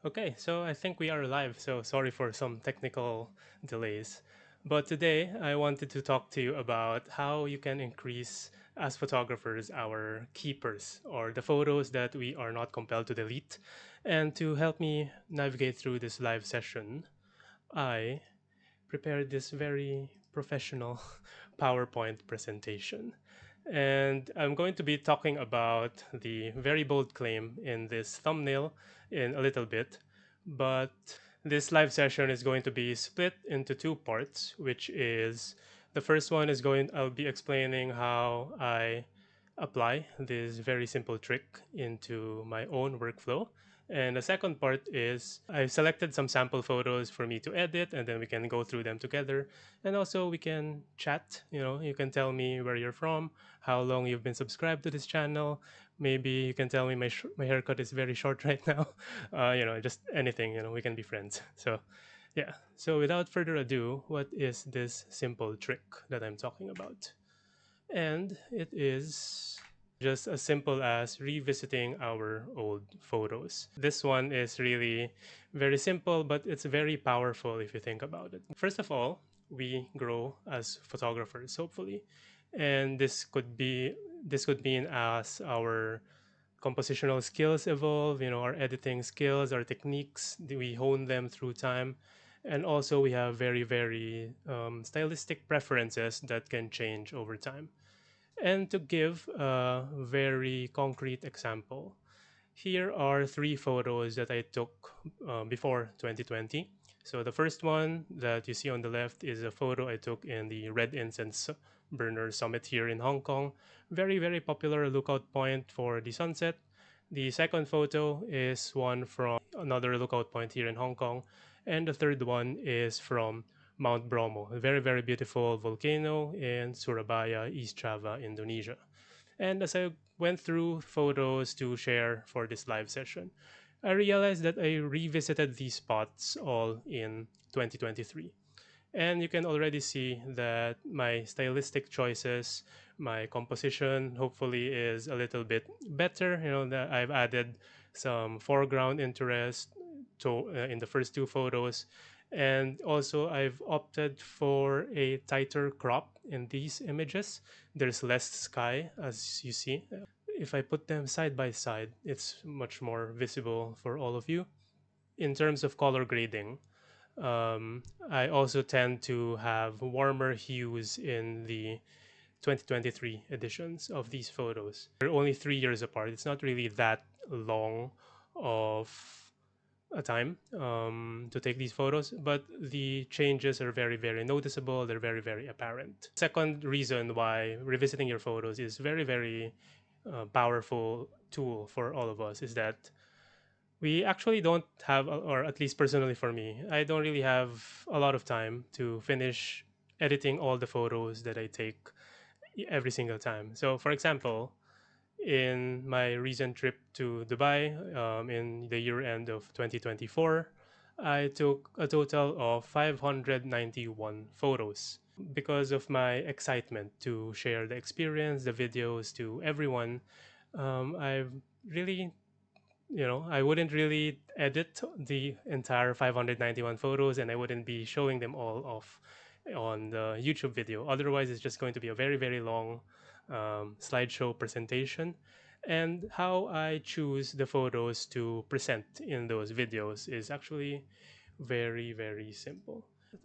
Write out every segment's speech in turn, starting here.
Okay, so I think we are live, so sorry for some technical delays. But today I wanted to talk to you about how you can increase, as photographers, our keepers or the photos that we are not compelled to delete. And to help me navigate through this live session, I prepared this very professional PowerPoint presentation. And I'm going to be talking about the very bold claim in this thumbnail in a little bit. But this live session is going to be split into two parts, which is the first one is I'll be explaining how I apply this very simple trick into my own workflow. And the second part is I've selected some sample photos for me to edit, and then we can go through them together. And also we can chat. You can tell me where you're from, how long you've been subscribed to this channel. Maybe you can tell me my haircut is very short right now. Just anything. We can be friends. So, yeah. So without further ado, what is this simple trick that I'm talking about? And it is just as simple as revisiting our old photos. This one is really very simple, but it's very powerful if you think about it. First of all, we grow as photographers, hopefully. And this could mean as our compositional skills evolve, our editing skills, our techniques, we hone them through time. And also we have very, very stylistic preferences that can change over time. And to give a very concrete example, here are three photos that I took before 2020. So the first one that you see on the left is a photo I took in the Red Incense Burner Summit here in Hong Kong. Very, very popular lookout point for the sunset. The second photo is one from another lookout point here in Hong Kong. And the third one is from Mount Bromo, a very, very beautiful volcano in Surabaya, East Java, Indonesia. And as I went through photos to share for this live session, I realized that I revisited these spots all in 2023. And you can already see that my stylistic choices, my composition hopefully is a little bit better. That I've added some foreground interest in the first two photos. And also I've opted for a tighter crop in these images. There's less sky as you see. If I put them side by side, it's much more visible for all of you. In terms of color grading, I also tend to have warmer hues in the 2023 editions of these photos. They're only 3 years apart. It's not really that long of a time to take these photos, but the changes are very, very noticeable. They're very, very apparent. Second reason why revisiting your photos is very, very powerful tool for all of us is that we actually don't have, or at least personally for me, I don't really have a lot of time to finish editing all the photos that I take every single time. So, for example, in my recent trip to Dubai in the year end of 2024, I took a total of 591 photos. Because of my excitement to share the experience, the videos to everyone, I've really I wouldn't really edit the entire 591 photos and I wouldn't be showing them all off on the YouTube video. Otherwise, it's just going to be a very, very long slideshow presentation. And how I choose the photos to present in those videos is actually very, very simple.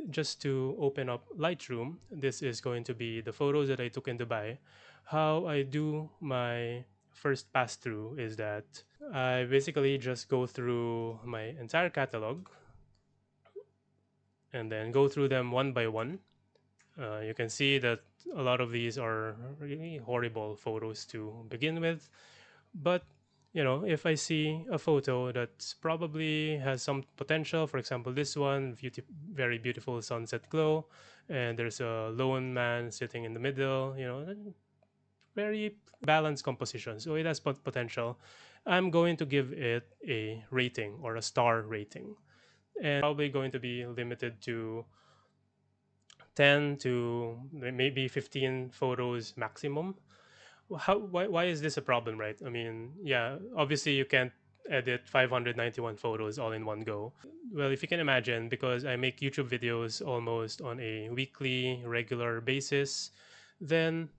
Just to open up Lightroom, this is going to be the photos that I took in Dubai. How I do my first pass through is that I basically just go through my entire catalog and then go through them one by one. You can see that a lot of these are really horrible photos to begin with, but if I see a photo that probably has some potential, for example, this one, very beautiful sunset glow, and there's a lone man sitting in the middle, very balanced composition, so it has potential. I'm going to give it a rating or a star rating, and probably going to be limited to 10 to maybe 15 photos maximum. Why is this a problem, right? I mean, yeah, obviously you can't edit 591 photos all in one go. Well, if you can imagine, because I make YouTube videos almost on a weekly, regular basis, then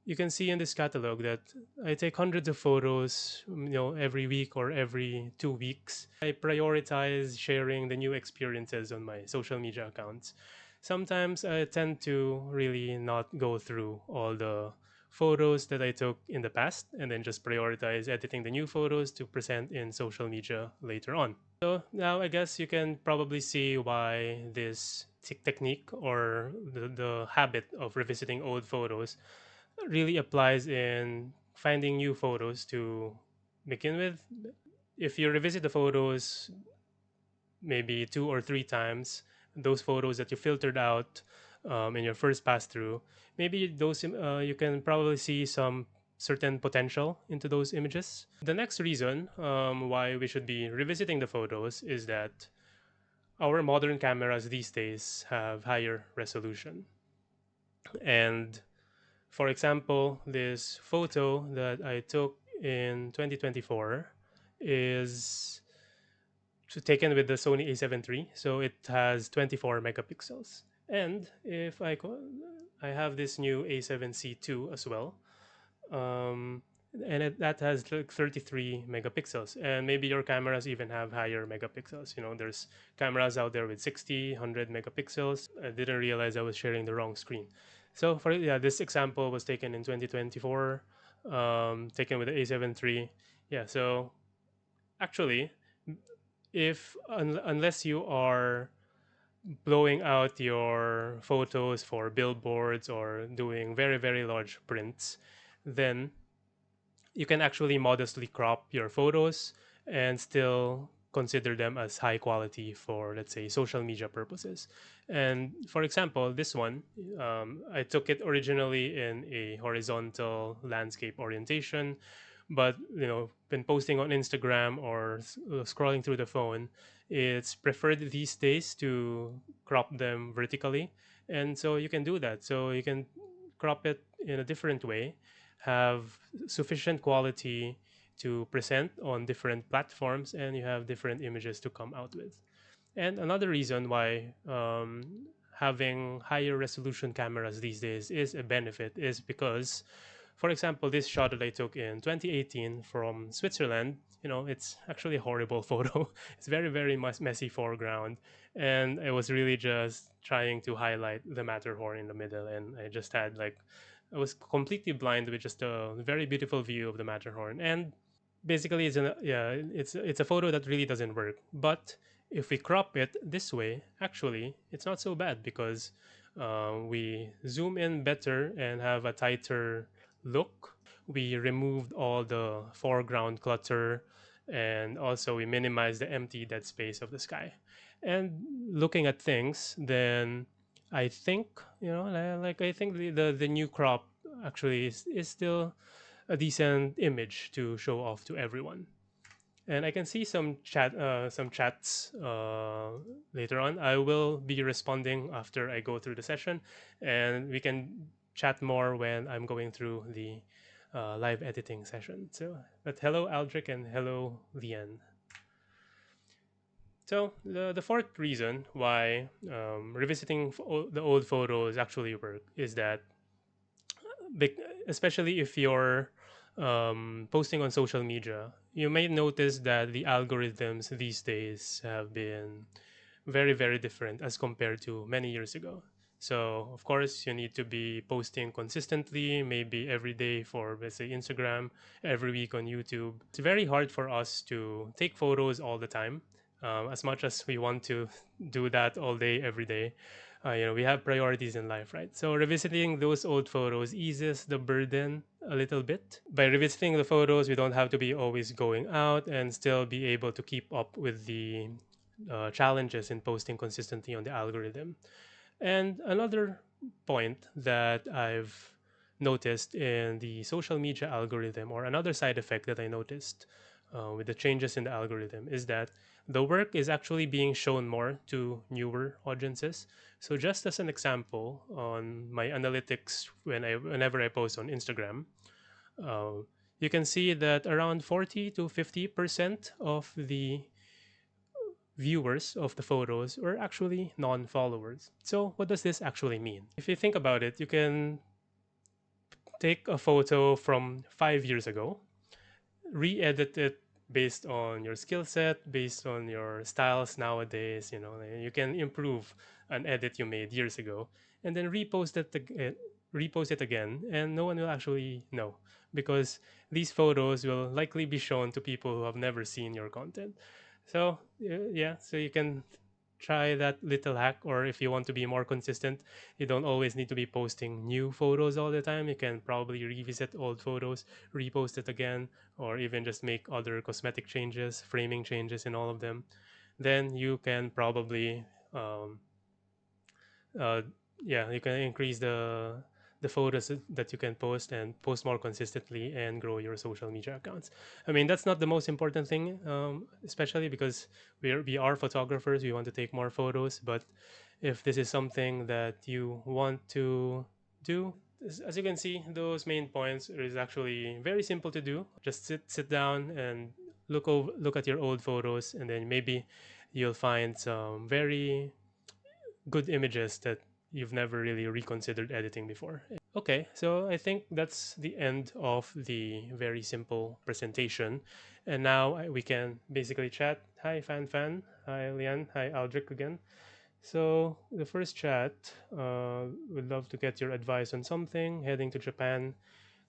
you can see in this catalog that I take hundreds of photos, every week or every 2 weeks. I prioritize sharing the new experiences on my social media accounts. Sometimes I tend to really not go through all the photos that I took in the past and then just prioritize editing the new photos to present in social media later on. So now I guess you can probably see why this technique or the habit of revisiting old photos really applies in finding new photos to begin with. If you revisit the photos maybe 2 or 3 times, those photos that you filtered out in your first pass through, maybe those you can probably see some certain potential into those images. The next reason why we should be revisiting the photos is that our modern cameras these days have higher resolution. And for example, this photo that I took in 2024 is taken with the Sony A7 III, so it has 24 megapixels. And if I have this new A7C II as well, um, and that has like 33 megapixels. And maybe your cameras even have higher megapixels. There's cameras out there with 60, 100 megapixels. I didn't realize I was sharing the wrong screen. So for yeah, this example was taken in 2024, taken with the A7 III. Yeah, so actually, if unless you are blowing out your photos for billboards or doing very very large prints, then you can actually modestly crop your photos and still consider them as high quality for, let's say, social media purposes. And for example, this one, I took it originally in a horizontal landscape orientation, but been posting on Instagram or scrolling through the phone, it's preferred these days to crop them vertically. And so you can do that. So you can crop it in a different way, have sufficient quality to present on different platforms, and you have different images to come out with. And another reason why having higher resolution cameras these days is a benefit is because, for example, this shot that I took in 2018 from Switzerland, it's actually a horrible photo. It's very, very messy foreground. And I was really just trying to highlight the Matterhorn in the middle. And I was completely blind with just a very beautiful view of the Matterhorn. And basically it's a photo that really doesn't work. But if we crop it this way, actually it's not so bad because we zoom in better and have a tighter look. We removed all the foreground clutter, and also we minimized the empty dead space of the sky. And looking at things, then I think I think the new crop actually is still a decent image to show off to everyone. And I can see some chats later on. I will be responding after I go through the session, and we can chat more when I'm going through the live editing session. So, but hello Aldrich and hello Lian. So the fourth reason why revisiting the old photos actually work is that especially if you're posting on social media, you may notice that the algorithms these days have been very, very different as compared to many years ago. So, of course, you need to be posting consistently, maybe every day for, let's say, Instagram, every week on YouTube. It's very hard for us to take photos all the time, as much as we want to do that all day, every day. We have priorities in life, right? So revisiting those old photos eases the burden a little bit. By revisiting the photos, we don't have to be always going out and still be able to keep up with the challenges in posting consistently on the algorithm. And another point that I've noticed in the social media algorithm, or another side effect that I noticed with the changes in the algorithm, is that the work is actually being shown more to newer audiences. So, just as an example, on my analytics, whenever I post on Instagram, uh, you can see that around 40 to 50% of the viewers of the photos were actually non-followers. So what does this actually mean? If you think about it, you can take a photo from 5 years ago, re-edit it based on your skill set, based on your styles nowadays. You know, you can improve an edit you made years ago, and then repost it again, and no one will actually know because these photos will likely be shown to people who have never seen your content. So yeah, so you can try that little hack, or if you want to be more consistent, you don't always need to be posting new photos all the time. You can probably revisit old photos, repost it again, or even just make other cosmetic changes, framing changes in all of them. Then you can probably um, uh, yeah, you can increase the photos that you can post and post more consistently and grow your social media accounts. I mean, that's not the most important thing, especially because we are photographers. We want to take more photos, but if this is something that you want to do, as you can see, those main points is actually very simple to do. Just sit down and look at your old photos, and then maybe you'll find some very good images that you've never really reconsidered editing before. Okay, so I think that's the end of the very simple presentation. And now we can basically chat. Hi, Fan Fan. Hi, Lian. Hi, Aldrich again. So, the first chat, would love to get your advice on something. Heading to Japan,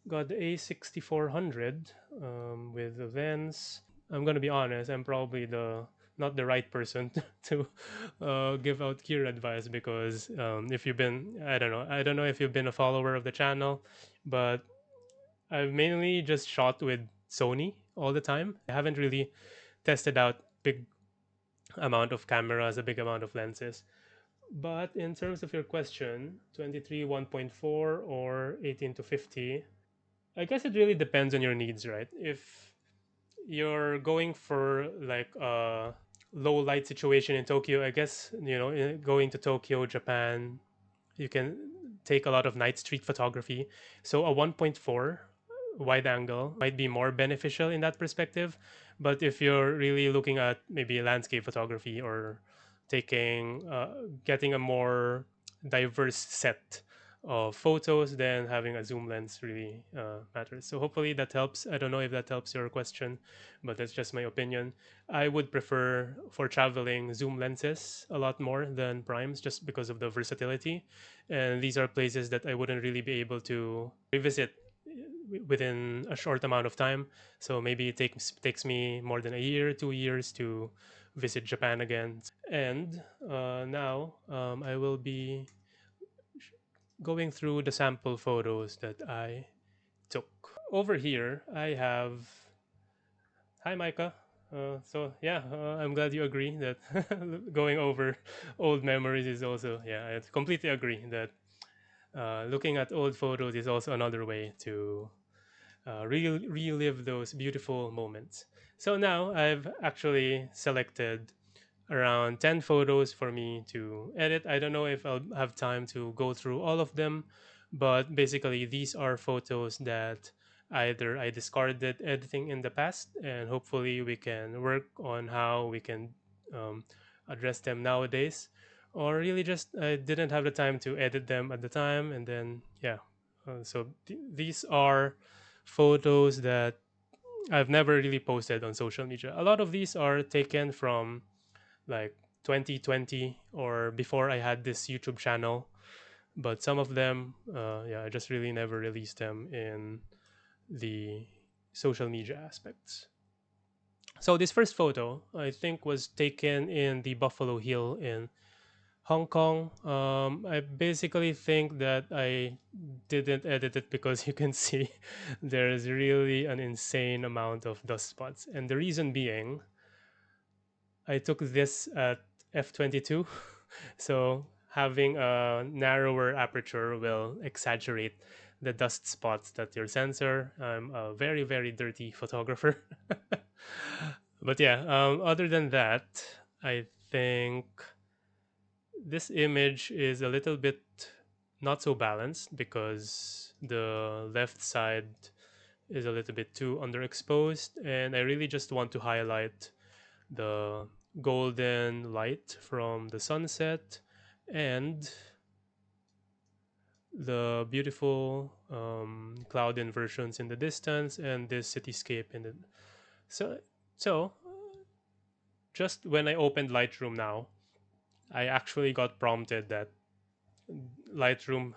got the A6400 with the lens. I'm gonna be honest. I'm probably the not the right person to give out gear advice because if you've been, I don't know if you've been a follower of the channel, but I've mainly just shot with Sony all the time. I haven't really tested out big amount of cameras, a big amount of lenses. But in terms of your question, 23 1.4 or 18 to 50, I guess it really depends on your needs, right? If you're going for like a low light situation in Tokyo, I guess, going to Tokyo, Japan, you can take a lot of night street photography. So a 1.4 wide angle might be more beneficial in that perspective. But if you're really looking at maybe landscape photography or getting a more diverse set of photos, then having a zoom lens really matters. So hopefully that helps. I don't know if that helps your question, but that's just my opinion. I would prefer for traveling zoom lenses a lot more than primes just because of the versatility. And these are places that I wouldn't really be able to revisit within a short amount of time. So maybe it takes me more than a year, 2 years to visit Japan again. And now I will be going through the sample photos that I took. Over here, I have. Hi, Micah. So yeah, I'm glad you agree that going over old memories is also, yeah, I completely agree that looking at old photos is also another way to relive those beautiful moments. So now I've actually selected around 10 photos for me to edit. I don't know if I'll have time to go through all of them, but basically, these are photos that either I discarded editing in the past, and hopefully, we can work on how we can um, address them nowadays, or really just I didn't have the time to edit them at the time, and then, yeah. These are photos that I've never really posted on social media. A lot of these are taken from like 2020 or before I had this YouTube channel. But some of them, yeah, I just really never released them in the social media aspects. So this first photo, I think, was taken in the Buffalo Hill in Hong Kong. I basically think that I didn't edit it because you can see there's really an insane amount of dust spots. And the reason being, I took this at f22, so having a narrower aperture will exaggerate the dust spots that your sensor. I'm a very, very dirty photographer. But yeah, other than that, I think this image is a little bit not so balanced because the left side is a little bit too underexposed, and I really just want to highlight the golden light from the sunset and the beautiful cloud inversions in the distance and this cityscape in the so so just when I opened Lightroom now, I actually got prompted that Lightroom,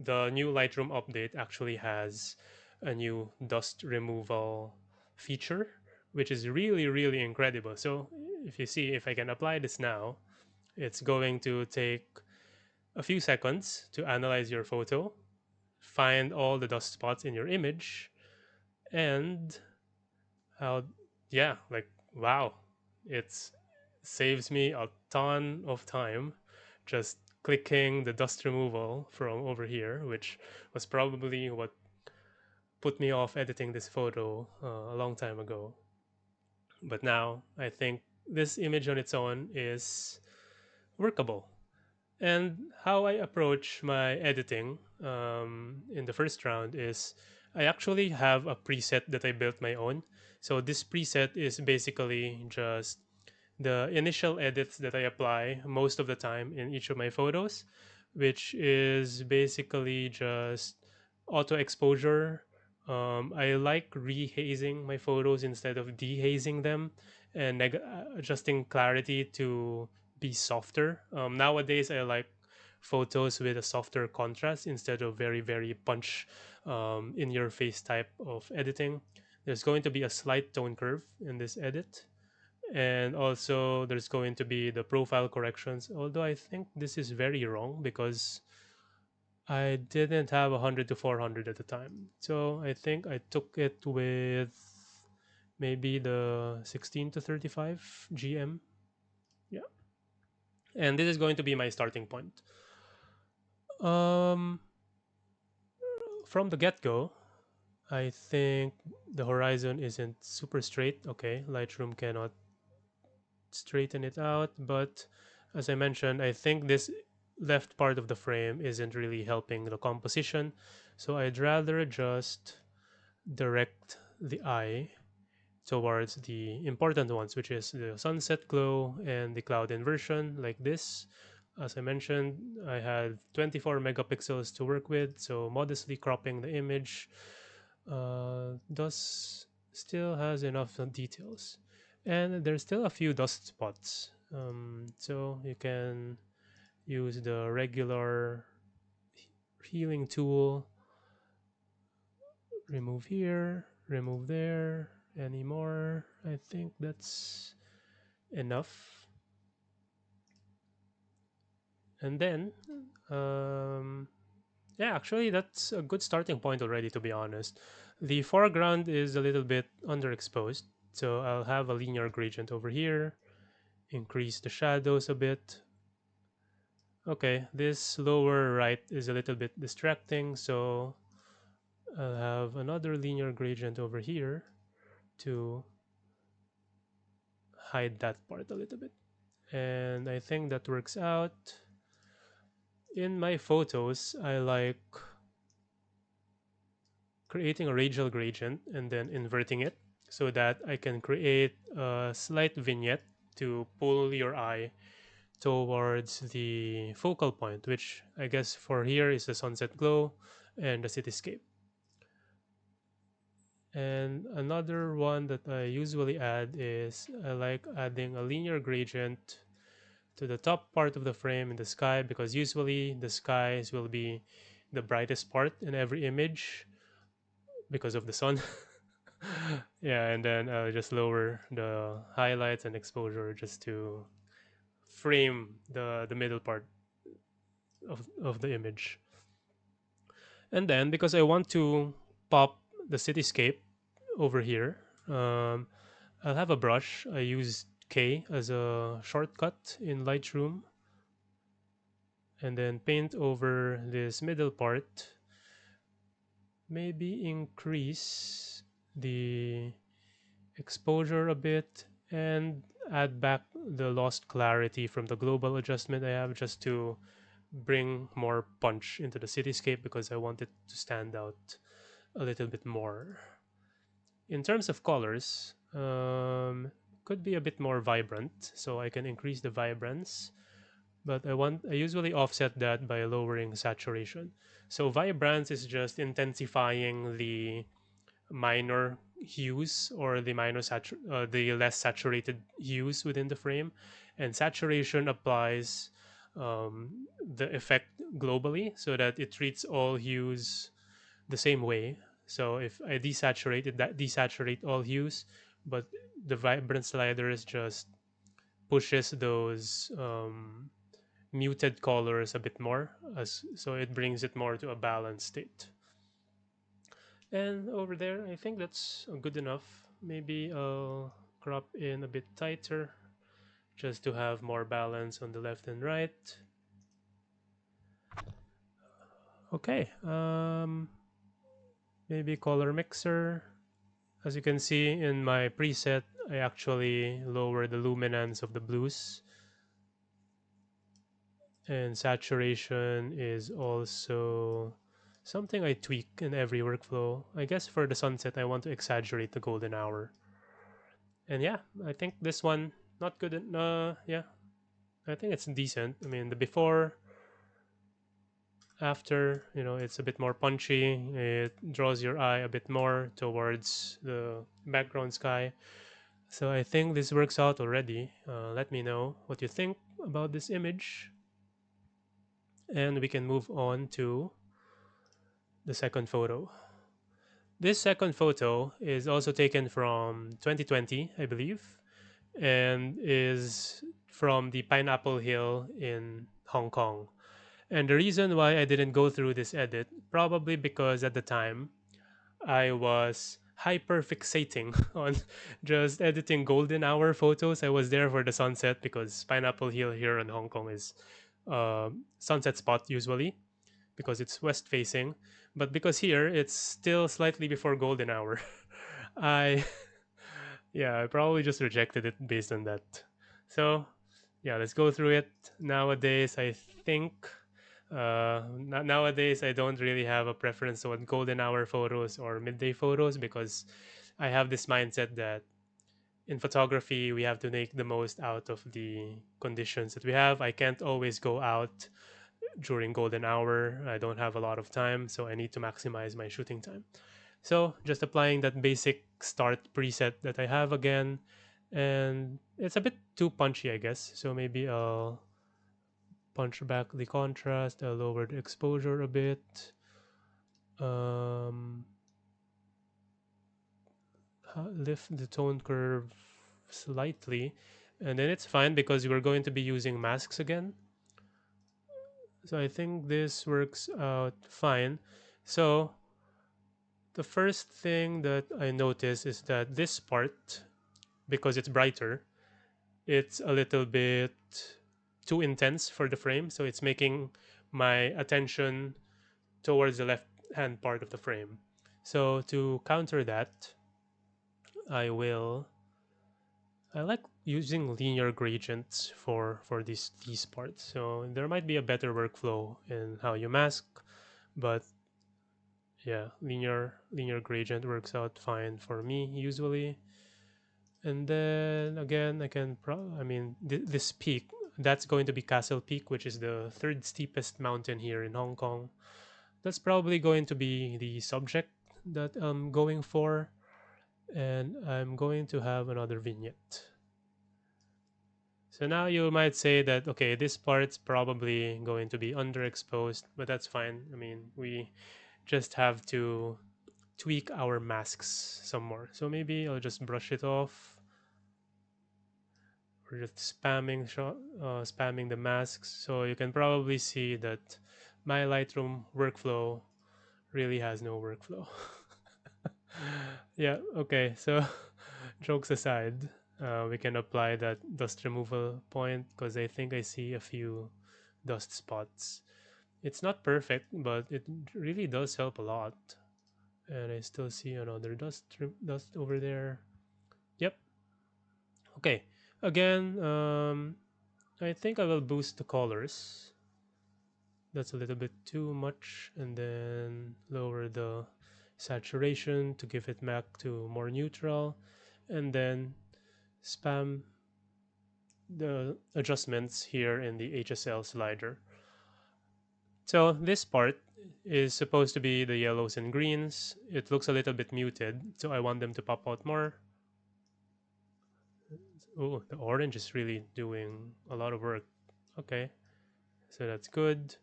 the new Lightroom update actually has a new dust removal feature, which is really, really incredible. So if you see, if I can apply this now, it's going to take a few seconds to analyze your photo, find all the dust spots in your image, and how, yeah, like, wow, it's saves me a ton of time just clicking the dust removal from over here, which was probably what put me off editing this photo a long time ago. But now I think this image on its own is workable. And how I approach my editing in the first round is I actually have a preset that I built my own. So this preset is basically just the initial edits that I apply most of the time in each of my photos, which is basically just auto exposure. I like rehazing my photos instead of dehazing them and adjusting clarity to be softer. Nowadays, I like photos with a softer contrast instead of very, very punch in your face type of editing. There's going to be a slight tone curve in this edit, and also there's going to be the profile corrections, although I think this is very wrong because I didn't have 100 to 400 at the time, so I think I took it with maybe the 16 to 35 gm. Yeah, and this is going to be my starting point. um from the get-go, I think the horizon isn't super straight. Okay, Lightroom cannot straighten it out. But as I mentioned, I think this left part of the frame isn't really helping the composition. So I'd rather just direct the eye towards the important ones, which is the sunset glow and the cloud inversion, like this. As I mentioned, I had 24 megapixels to work with, so modestly cropping the image does still has enough details, and there's still a few dust spots. So you can use the regular healing tool, remove here, remove there, any more. I think that's enough. And then, um, yeah, actually, that's a good starting point already, to be honest. The foreground is a little bit underexposed, so I'll have a linear gradient over here, increase the shadows a bit. Okay, this lower right is a little bit distracting, so I'll have another linear gradient over here to hide that part a little bit. And I think that works out. In my photos, I like creating a radial gradient and then inverting it so that I can create a slight vignette to pull your eye towards the focal point, which I guess for here is the sunset glow and the cityscape. And another one that I usually add is I like adding a linear gradient to the top part of the frame in the sky, because usually the skies will be the brightest part in every image because of the sun. Yeah, and then I'll just lower the highlights and exposure just to frame the middle part of the image. And then because I want to pop the cityscape over here, um, I'll have a brush. I use K as a shortcut in Lightroom, and then paint over this middle part. Maybe increase the exposure a bit and add back the lost clarity from the global adjustment I have, just to bring more punch into the cityscape because I want it to stand out a little bit more. In terms of colors, could be a bit more vibrant, so I can increase the vibrance. But I usually offset that by lowering saturation. So vibrance is just intensifying the minor hues or the less saturated hues within the frame, and saturation applies the effect globally so that it treats all hues the same way. So if I desaturate it, that desaturate all hues, but the vibrance sliders just pushes those muted colors a bit more, as so it brings it more to a balanced state. And over there, I think that's good enough. Maybe I'll crop in a bit tighter just to have more balance on the left and right. Okay, maybe color mixer. As you can see in my preset, I actually lower the luminance of the blues, and saturation is also something I tweak in every workflow. I guess for the sunset, I want to exaggerate the golden hour. And yeah, I think this one not good. Yeah, I think it's decent. I mean, the before, after, it's a bit more punchy. It draws your eye a bit more towards the background sky. So I think this works out already. Let me know what you think about this image, and we can move on to the second photo. This second photo is also taken from 2020, I believe, and is from the Pineapple Hill in Hong Kong. And the reason why I didn't go through this edit, probably because at the time I was hyper fixating on just editing golden hour photos. I was there for the sunset because Pineapple Hill here in Hong Kong is sunset spot usually because it's west facing. But because here it's still slightly before golden hour, I yeah, I probably just rejected it based on that. So yeah, let's go through it. Nowadays, I think nowadays I don't really have a preference on golden hour photos or midday photos because I have this mindset that in photography we have to make the most out of the conditions that we have. I can't always go out during golden hour. I don't have a lot of time, so I need to maximize my shooting time. So just applying that basic start preset that I have again, and it's a bit too punchy, I guess. So maybe I'll punch back the contrast, I'll lower the exposure a bit, um, lift the tone curve slightly, and then it's fine because we're going to be using masks again. So I think this works out fine. So the first thing that I notice is that this part, because it's brighter, it's a little bit too intense for the frame. So it's making my attention towards the left hand part of the frame. So to counter that, I like using linear gradients for these parts. So there might be a better workflow in how you mask, but yeah, linear gradient works out fine for me usually. And then again, I mean, this peak, that's going to be Castle Peak, which is the third steepest mountain here in Hong Kong. That's probably going to be the subject that I'm going for, and I'm going to have another vignette. So now you might say that, okay, this part's probably going to be underexposed, but that's fine. I mean, we just have to tweak our masks some more. So maybe I'll just brush it off. We're just spamming the masks. So you can probably see that my Lightroom workflow really has no workflow. Yeah, okay. So jokes aside, we can apply that dust removal point because I think I see a few dust spots. It's not perfect, but it really does help a lot. And I still see another dust over there. Yep. Okay. Again, I think I will boost the colors. That's a little bit too much, and then lower the saturation to give it back to more neutral, and then spam the adjustments here in the HSL slider. So this part is supposed to be the yellows and greens. It looks a little bit muted, so I want them to pop out more. Oh, the orange is really doing a lot of work. Okay, so that's good.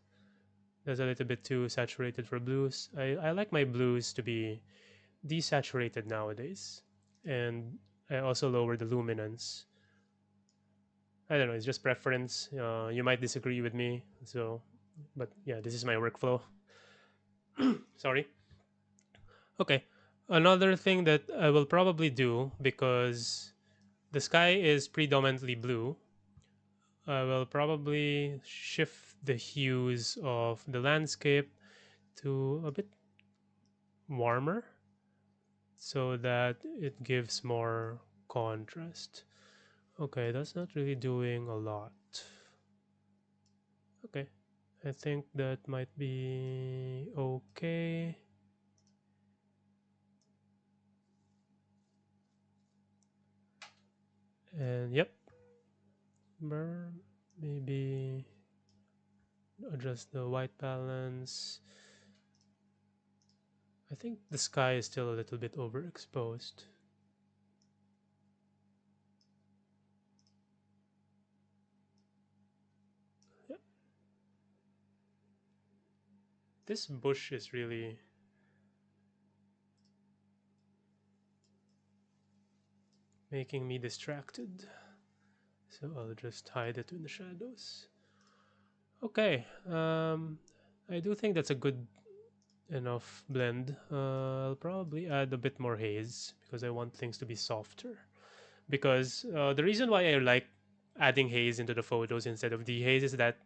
That's a little bit too saturated for blues. I like my blues to be desaturated nowadays. And I also lower the luminance. I don't know, it's just preference. You might disagree with me. So, but yeah, this is my workflow. Sorry. Okay. Another thing that I will probably do because the sky is predominantly blue, I will probably shift the hues of the landscape to a bit warmer so that it gives more contrast. Okay, that's not really doing a lot. Okay, I think that might be okay. And yep, maybe adjust the white balance. I think the sky is still a little bit overexposed. Yep. This bush is really making me distracted. So I'll just hide it in the shadows. Okay, I do think that's a good enough blend. I'll probably add a bit more haze because I want things to be softer. Because the reason why I like adding haze into the photos instead of dehaze is that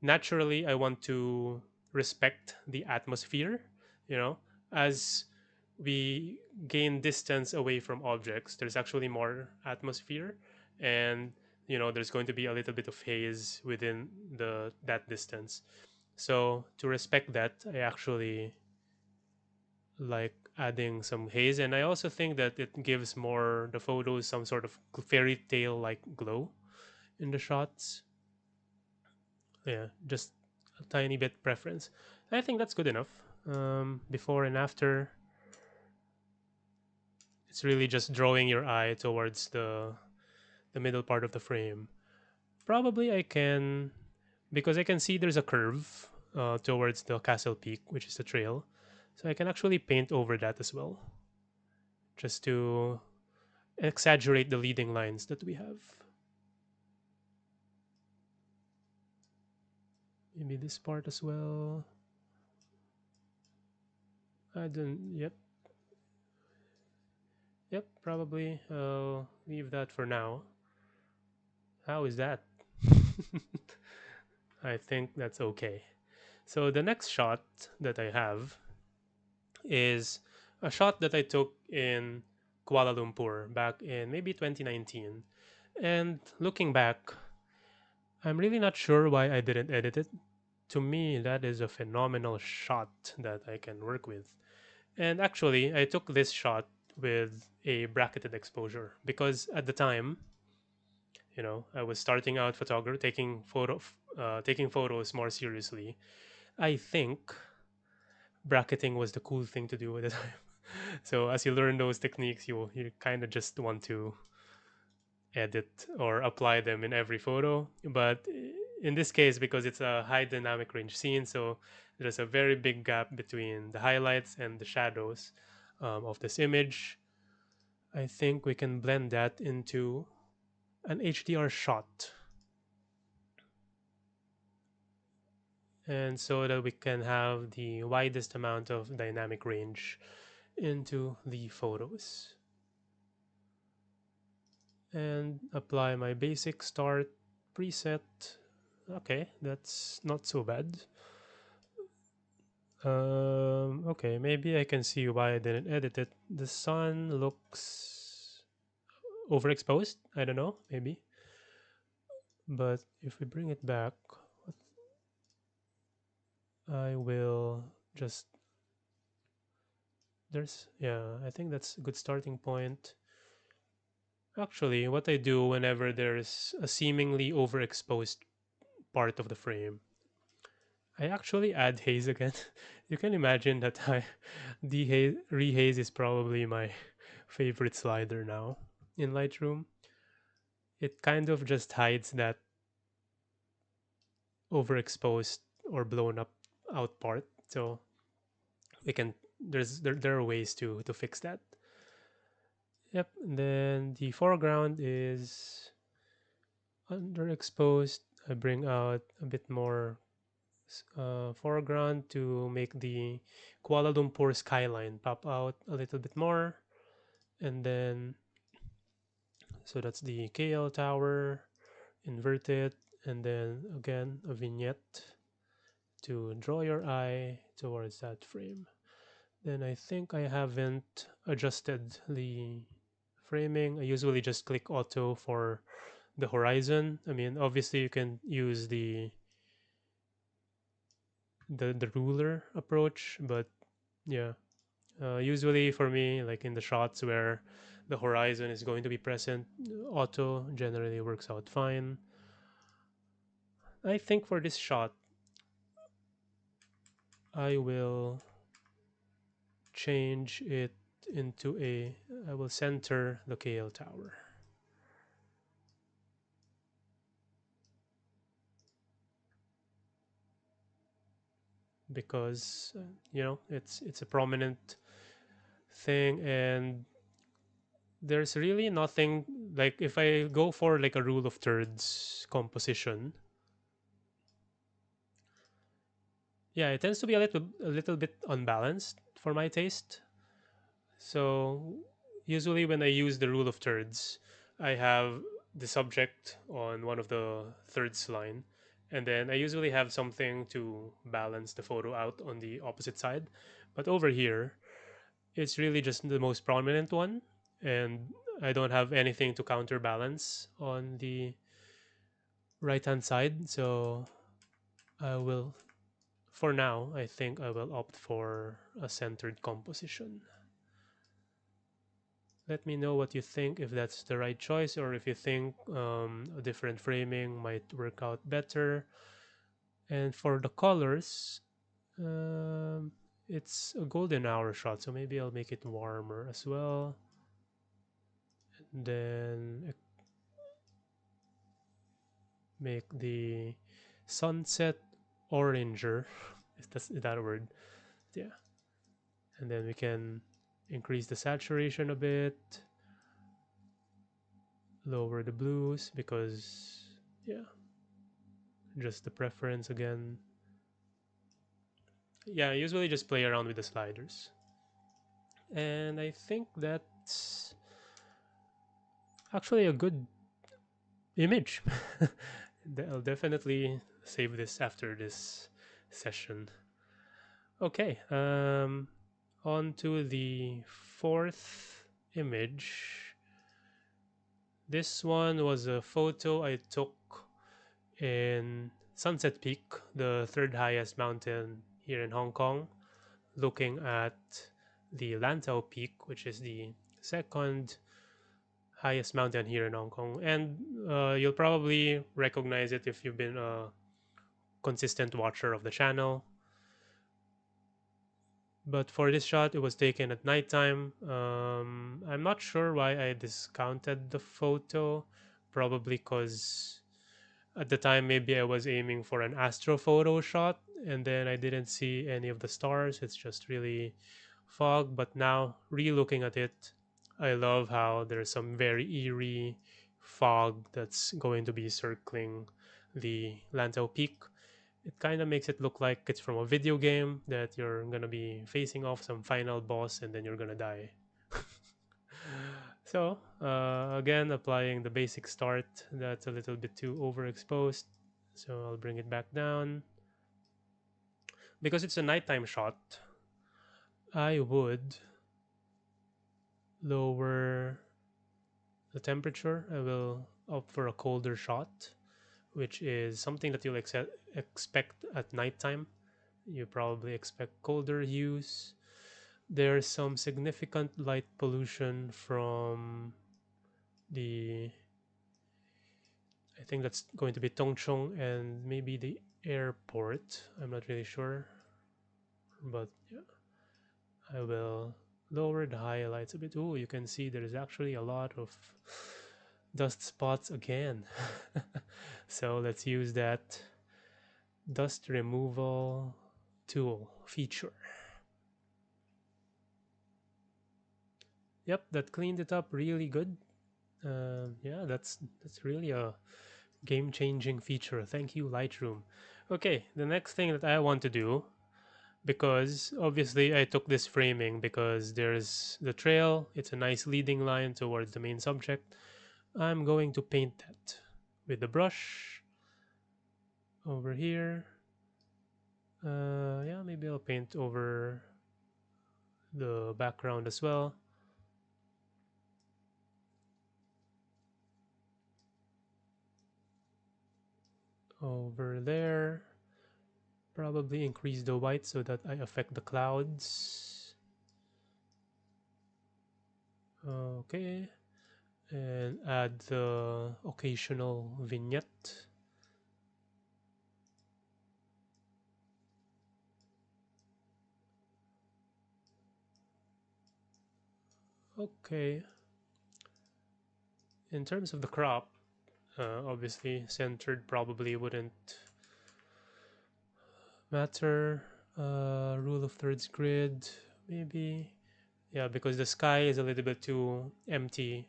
naturally I want to respect the atmosphere. You know, as we gain distance away from objects, there's actually more atmosphere, and there's going to be a little bit of haze within the that distance. So to respect that, I actually like adding some haze, and I also think that it gives more the photos some sort of fairy tale like glow in the shots. Yeah, just a tiny bit preference. I think that's good enough. Before and after, it's really just drawing your eye towards the middle part of the frame. Probably I can, because I can see there's a curve towards the castle peak, which is the trail. So I can actually paint over that as well, just to exaggerate the leading lines that we have. Maybe this part as well. I don't. Yep. Yep. Probably. I'll leave that for now. How is that? I think that's okay. So the next shot that I have is a shot that I took in Kuala Lumpur back in maybe 2019. And looking back, I'm really not sure why I didn't edit it. To me, that is a phenomenal shot that I can work with. And actually, I took this shot with a bracketed exposure because at the time, I was starting out photography, taking photos more seriously. I think bracketing was the cool thing to do at the time. So as you learn those techniques, you kind of just want to edit or apply them in every photo. But in this case, because it's a high dynamic range scene, so there's a very big gap between the highlights and the shadows of this image. I think we can blend that into an HDR shot, and so that we can have the widest amount of dynamic range into the photos. And apply my basic start preset. Okay, that's not so bad. Okay, maybe I can see why I didn't edit it. The sun looks overexposed. I don't know, maybe. But if we bring it back, I will just Yeah, I think that's a good starting point. Actually, what I do whenever there's a seemingly overexposed part of the frame, I actually add haze again. You can imagine that rehaze is probably my favorite slider now in Lightroom. It kind of just hides that overexposed or blown up out part. So we can there are ways to fix that. Yep. And then the foreground is underexposed. I bring out a bit more foreground to make the Kuala Lumpur skyline pop out a little bit more. And then, so that's the KL tower, invert it, and then again a vignette to draw your eye towards that frame. Then I think I haven't adjusted the framing. I usually just click auto for the horizon. I mean, obviously you can use the ruler approach, but yeah, usually for me, like in the shots where the horizon is going to be present, auto generally works out fine. I think for this shot, I will change it into I will center the KL tower because it's a prominent thing, and there's really nothing like if I go for like a rule of thirds composition. Yeah, it tends to be a little bit unbalanced for my taste. So usually when I use the rule of thirds, I have the subject on one of the thirds line, and then I usually have something to balance the photo out on the opposite side. But over here, it's really just the most prominent one, and I don't have anything to counterbalance on the right hand side. So I will, for now, I think I will opt for a centered composition. Let me know what you think, if that's the right choice, or if you think a different framing might work out better. And for the colors, um, it's a golden hour shot, so maybe I'll make it warmer as well. And then make the sunset oranger. Is that a word? Yeah. And then we can increase the saturation a bit, lower the blues because, yeah, just the preference again. Yeah, I usually just play around with the sliders. And I think that's actually a good image. I'll definitely save this after this session. Okay, on to the fourth image. This one was a photo I took in Sunset Peak, the third highest mountain here in Hong Kong, looking at the Lantau Peak, which is the second highest mountain here in Hong Kong. And you'll probably recognize it if you've been a consistent watcher of the channel. But for this shot, it was taken at nighttime. I'm not sure why I discounted the photo. Probably because at the time, maybe I was aiming for an astrophoto shot, and then I didn't see any of the stars. It's just really fog. But now, re-looking at it, I love how there's some very eerie fog that's going to be circling the Lantau Peak. It kind of makes it look like it's from a video game that you're gonna be facing off some final boss and then you're gonna die. So again, applying the basic start, that's a little bit too overexposed, so I'll bring it back down. Because it's a nighttime shot, I would lower the temperature. I will opt for a colder shot, which is something that you'll expect at nighttime. You probably expect colder hues, There's some significant light pollution from the, I think that's going to be Tongchong and maybe the airport. I'm not really sure, but yeah, I will lower the highlights a bit. Oh, you can see there's actually a lot of dust spots again. So let's use that dust removal tool feature. Yep, that cleaned it up really good. Yeah, that's really a game-changing feature. Thank you, Lightroom. Okay, the next thing that I want to do, because obviously I took this framing because there's the trail. It's a nice leading line towards the main subject. I'm going to paint that with the brush over here. Yeah, maybe I'll paint over the background as well. Over there. Probably increase the white so that I affect the clouds. Okay. And add the occasional vignette. Okay. In terms of the crop, obviously centered probably wouldn't matter. Rule of thirds grid, maybe. Yeah, because the sky is a little bit too empty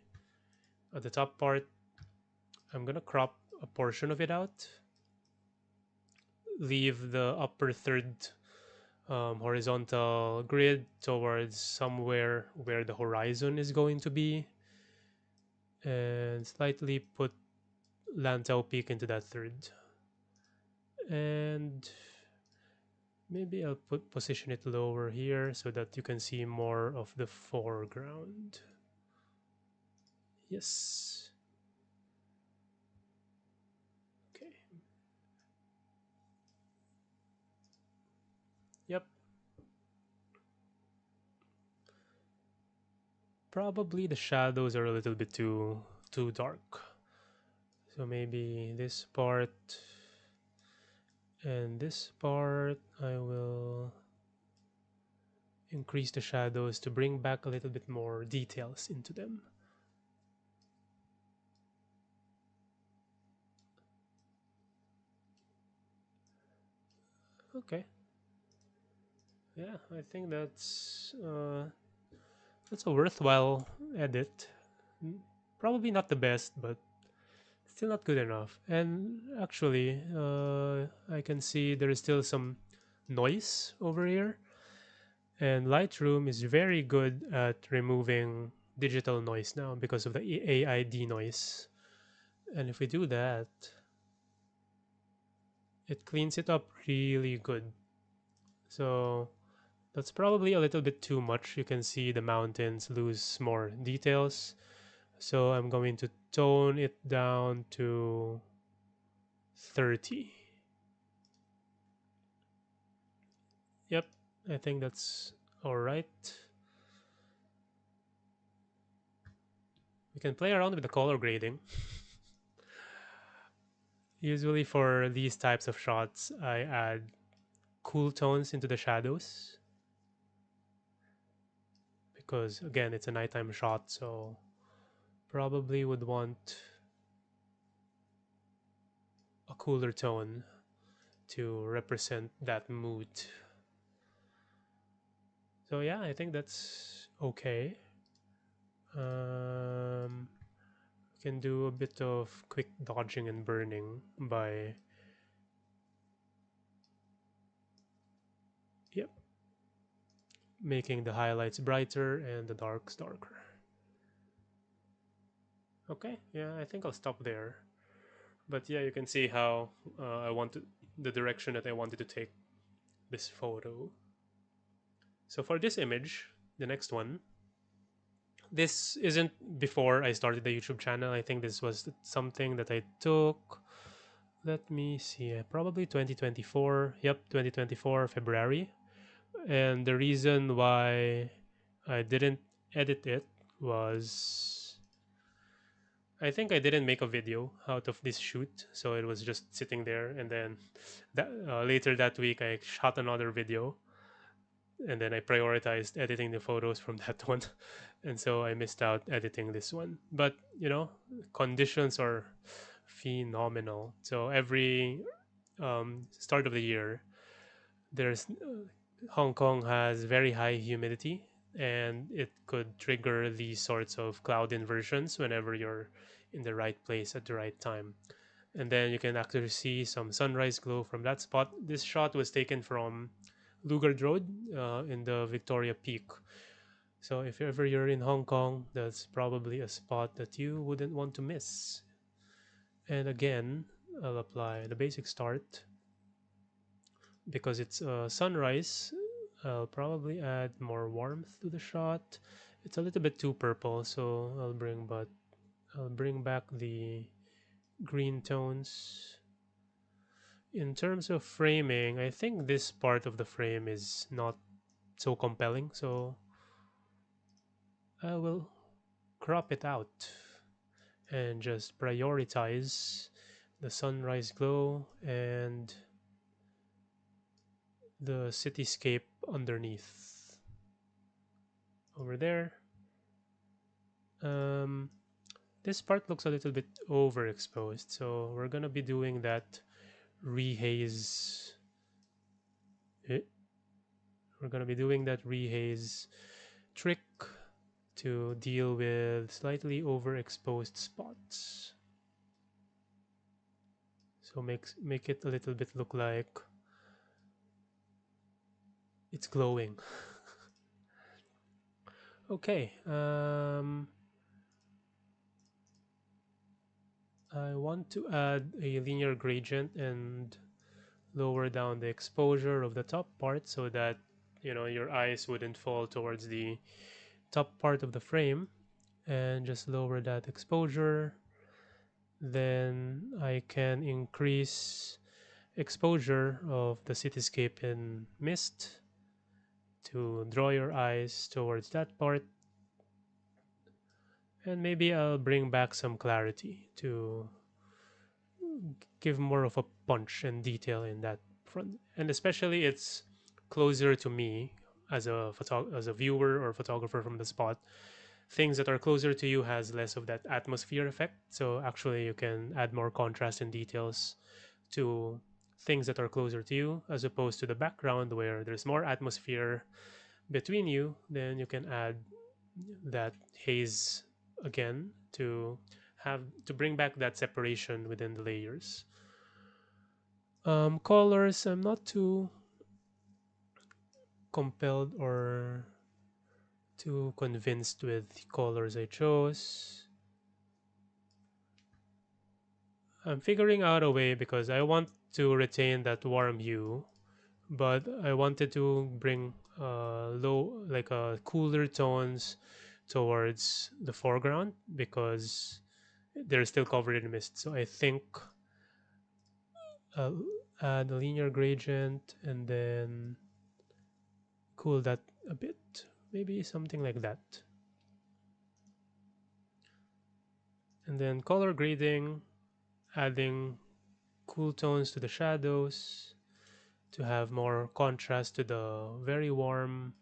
at the top part. I'm gonna crop a portion of it out. Leave the upper third horizontal grid towards somewhere where the horizon is going to be, and slightly put Lantau Peak into that third. And maybe I'll position it lower here so that you can see more of the foreground. Yes. Okay. Yep. Probably the shadows are a little bit too dark. So maybe this part and this part I will increase the shadows to bring back a little bit more details into them. Okay. Yeah, I think that's a worthwhile edit. Probably not the best, but still not good enough. And actually, I can see there is still some noise over here. And Lightroom is very good at removing digital noise now because of the AID noise. And if we do that, it cleans it up really good. So that's probably a little bit too much. You can see the mountains lose more details. So I'm going to tone it down to 30. Yep, I think that's all right. We can play around with the color grading. Usually for these types of shots, I add cool tones into the shadows because again, it's a nighttime shot, so probably would want a cooler tone to represent that mood. So yeah, I think that's okay. We can do a bit of quick dodging and burning by, yep, making the highlights brighter and the darks darker. Okay, yeah, I think I'll stop there. But yeah, you can see how I wanted the direction that I wanted to take this photo. So for this image, the next one, this isn't before I started the YouTube channel. I think this was something that I took. Let me see, probably 2024. Yep, 2024 February. And the reason why I didn't edit it was I think I didn't make a video out of this shoot, so it was just sitting there. And then later that week, I shot another video, and then I prioritized editing the photos from that one, and so I missed out editing this one. But conditions are phenomenal. So every start of the year, there's Hong Kong has very high humidity, and it could trigger these sorts of cloud inversions whenever you're in the right place at the right time. And then you can actually see some sunrise glow from that spot. This shot was taken from Lugard Road in the Victoria Peak. So if ever you're in Hong Kong, that's probably a spot that you wouldn't want to miss. And again, I'll apply the basic start. Because it's sunrise, I'll probably add more warmth to the shot. It's a little bit too purple, so I'll bring back the green tones. In terms of framing, I think this part of the frame is not so compelling, so I will crop it out and just prioritize the sunrise glow and the cityscape underneath over there. Um, this part looks a little bit overexposed, so we're gonna be doing that rehaze. eh, We're gonna be doing that rehaze trick to deal with slightly overexposed spots. So make it a little bit look like it's glowing. Okay. I want to add a linear gradient and lower down the exposure of the top part so that your eyes wouldn't fall towards the top part of the frame, and just lower that exposure. Then I can increase exposure of the cityscape in mist to draw your eyes towards that part. And maybe I'll bring back some clarity to give more of a punch and detail in that front. And especially it's closer to me as a viewer or photographer from the spot. Things that are closer to you has less of that atmosphere effect. So actually you can add more contrast and details to things that are closer to you as opposed to the background where there's more atmosphere between you. Then you can add that haze again to bring back that separation within the layers. Colors, I'm not too compelled or too convinced with the colors I chose. I'm figuring out a way because I want to retain that warm hue, but I wanted to bring cooler tones towards the foreground because they're still covered in mist. So I think I'll add a linear gradient and then cool that a bit. Maybe something like that. And then color grading, adding cool tones to the shadows to have more contrast to the very warm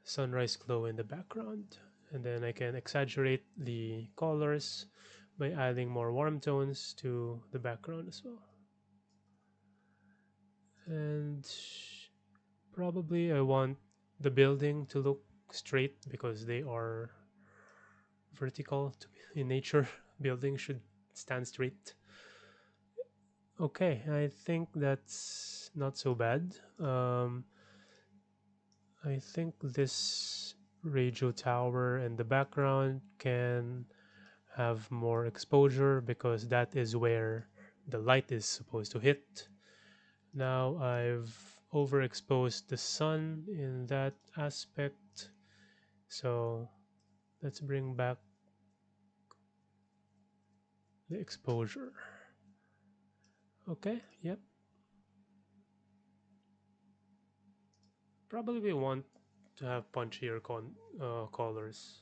sunrise glow in the background. And then I can exaggerate the colors by adding more warm tones to the background as well. And probably I want the building to look straight because they are vertical in nature. Buildings should stand straight. Okay, I think that's not so bad. I think this radio tower in the background can have more exposure because that is where the light is supposed to hit. Now I've overexposed the sun in that aspect, so let's bring back the exposure. Okay, yep. Probably we want to have punchier colors.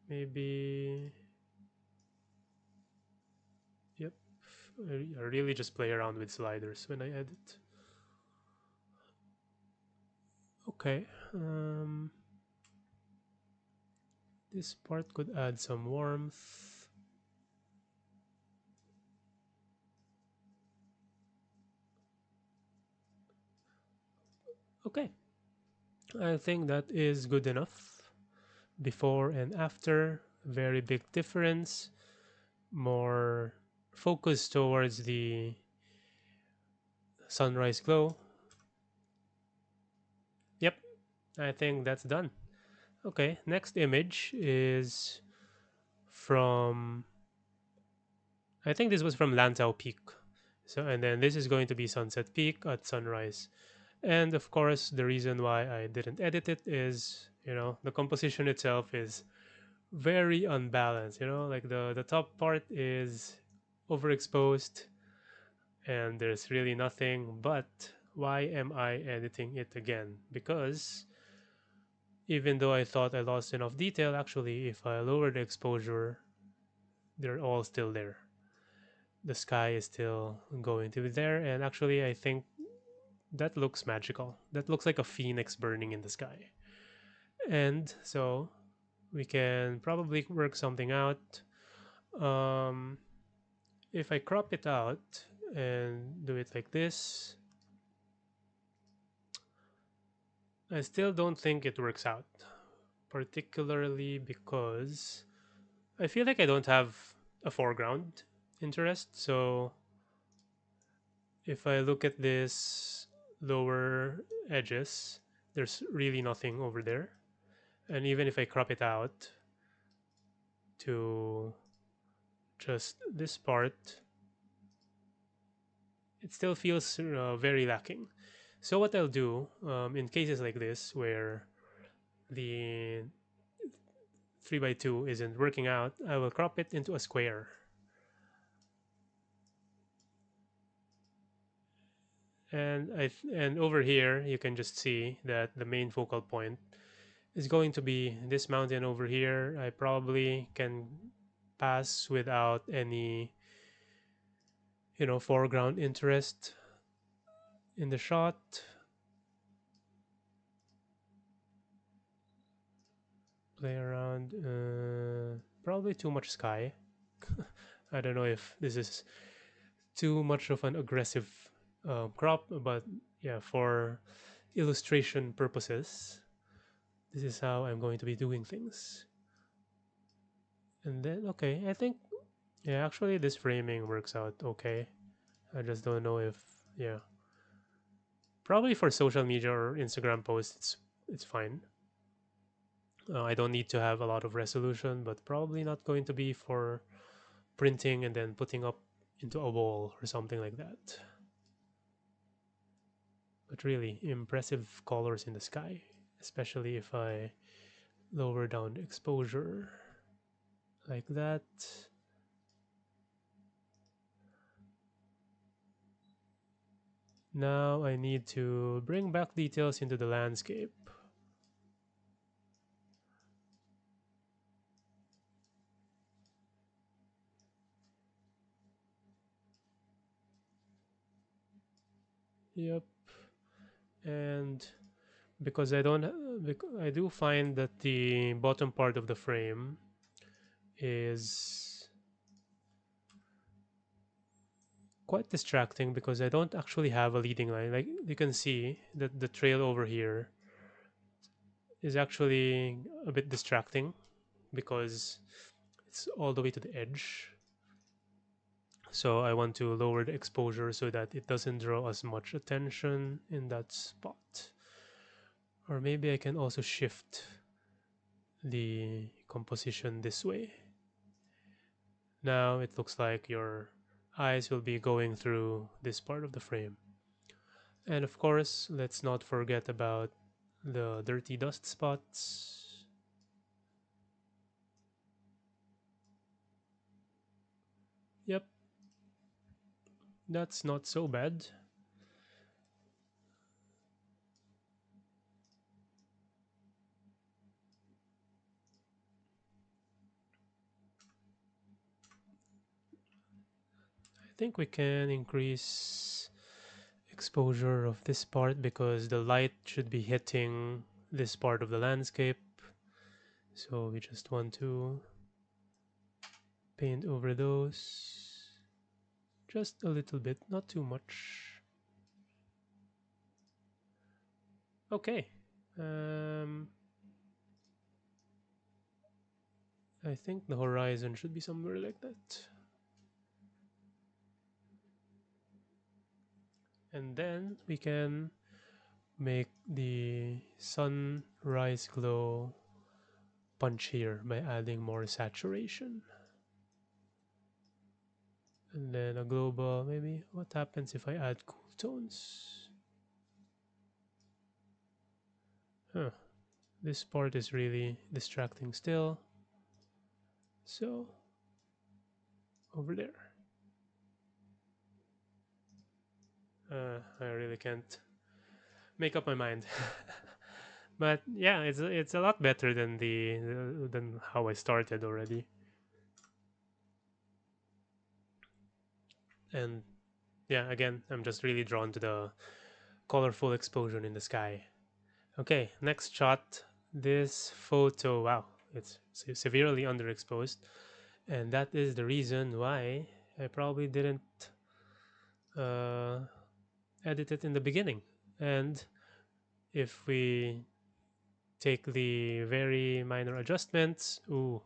Maybe, yep. I really just play around with sliders when I edit. Okay. This part could add some warmth. Okay. I think that is good enough. Before and after, very big difference. More focus towards the sunrise glow. Yep, I think that's done. Okay, next image is from, I think this was from Lantau Peak. So, and then this is going to be Sunset Peak at sunrise. And of course, the reason why I didn't edit it is, the composition itself is very unbalanced. Like the top part is overexposed and there's really nothing. But why am I editing it again? Because even though I thought I lost enough detail, actually, if I lower the exposure, they're all still there. The sky is still going to be there, and actually, I think that looks magical. That looks like a phoenix burning in the sky. And so we can probably work something out. Um, if I crop it out and do it like this, I still don't think it works out, particularly because I feel like I don't have a foreground interest. So if I look at this lower edges, there's really nothing over there. And even if I crop it out to just this part, it still feels very lacking. So what I'll do in cases like this where the 3 by 2 isn't working out, I will crop it into a square. And over here you can just see that the main focal point is going to be this mountain over here. I probably can pass without any foreground interest in the shot. Play around. Probably too much sky. I don't know if this is too much of an aggressive crop, but yeah, for illustration purposes, this is how I'm going to be doing things. And then, okay, I think, yeah, actually, this framing works out okay. I just don't know if, yeah, probably for social media or Instagram posts, it's fine. I don't need to have a lot of resolution, but probably not going to be for printing and then putting up into a wall or something like that. But really impressive colors in the sky, especially if I lower down the exposure like that. Now I need to bring back details into the landscape. Yep. And because I do find that the bottom part of the frame is quite distracting because I don't actually have a leading line. Like you can see that the trail over here is actually a bit distracting because it's all the way to the edge. So I want to lower the exposure so that it doesn't draw as much attention in that spot. Or maybe I can also shift the composition this way. Now it looks like your eyes will be going through this part of the frame. And of course, let's not forget about the dirty dust spots. Yep, that's not so bad. think we can increase exposure of this part because the light should be hitting this part of the landscape. So we just want to paint over those just a little bit, not too much. Okay. Um, I think the horizon should be somewhere like that. And then we can make the sunrise glow punchier by adding more saturation. And then a global, maybe. What happens if I add cool tones? Huh. This part is really distracting still. So, over there. I really can't make up my mind. But yeah, it's a lot better than than how I started already. And yeah, again, I'm just really drawn to the colorful explosion in the sky. Okay, next shot. This photo, wow, it's severely underexposed, and that is the reason why I probably didn't uh, edit it in the beginning. And if we take the very minor adjustments, ooh,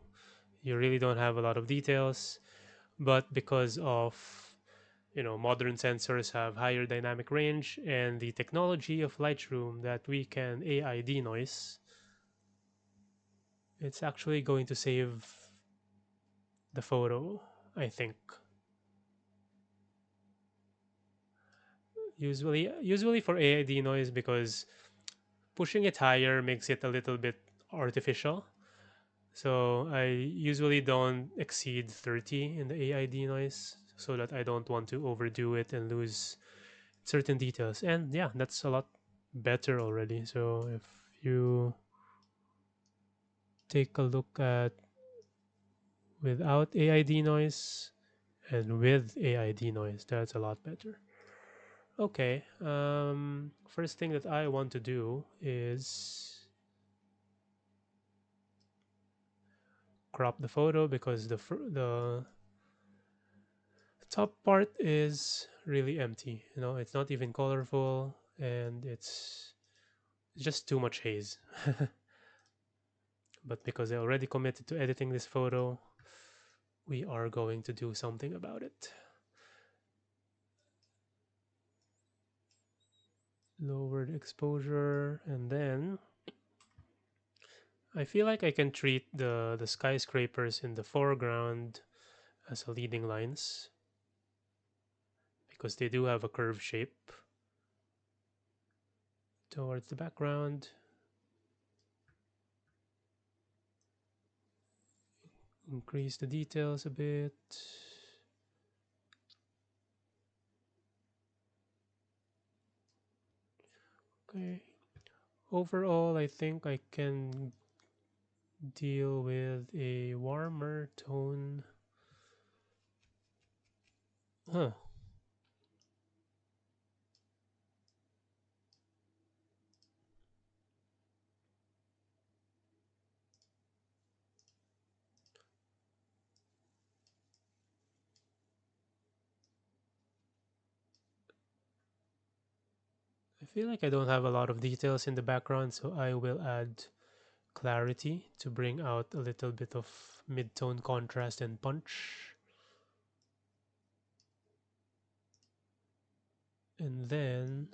you really don't have a lot of details. But because of modern sensors have higher dynamic range and the technology of Lightroom that we can AI denoise, it's actually going to save the photo, I think. Usually for AI denoise, because pushing it higher makes it a little bit artificial. So I usually don't exceed 30 in the AI denoise so that I don't want to overdo it and lose certain details. And yeah, that's a lot better already. So if you take a look at without AI denoise and with AI denoise, that's a lot better. Okay, first thing that I want to do is crop the photo because the top part is really empty. It's not even colorful, and it's just too much haze. But because I already committed to editing this photo, we are going to do something about it. Lowered exposure, and then I feel like I can treat the skyscrapers in the foreground as a leading lines because they do have a curved shape towards the background. Increase the details a bit. Okay. Overall, I think I can deal with a warmer tone. Huh. I feel like I don't have a lot of details in the background, so I will add clarity to bring out a little bit of mid-tone contrast and punch. And then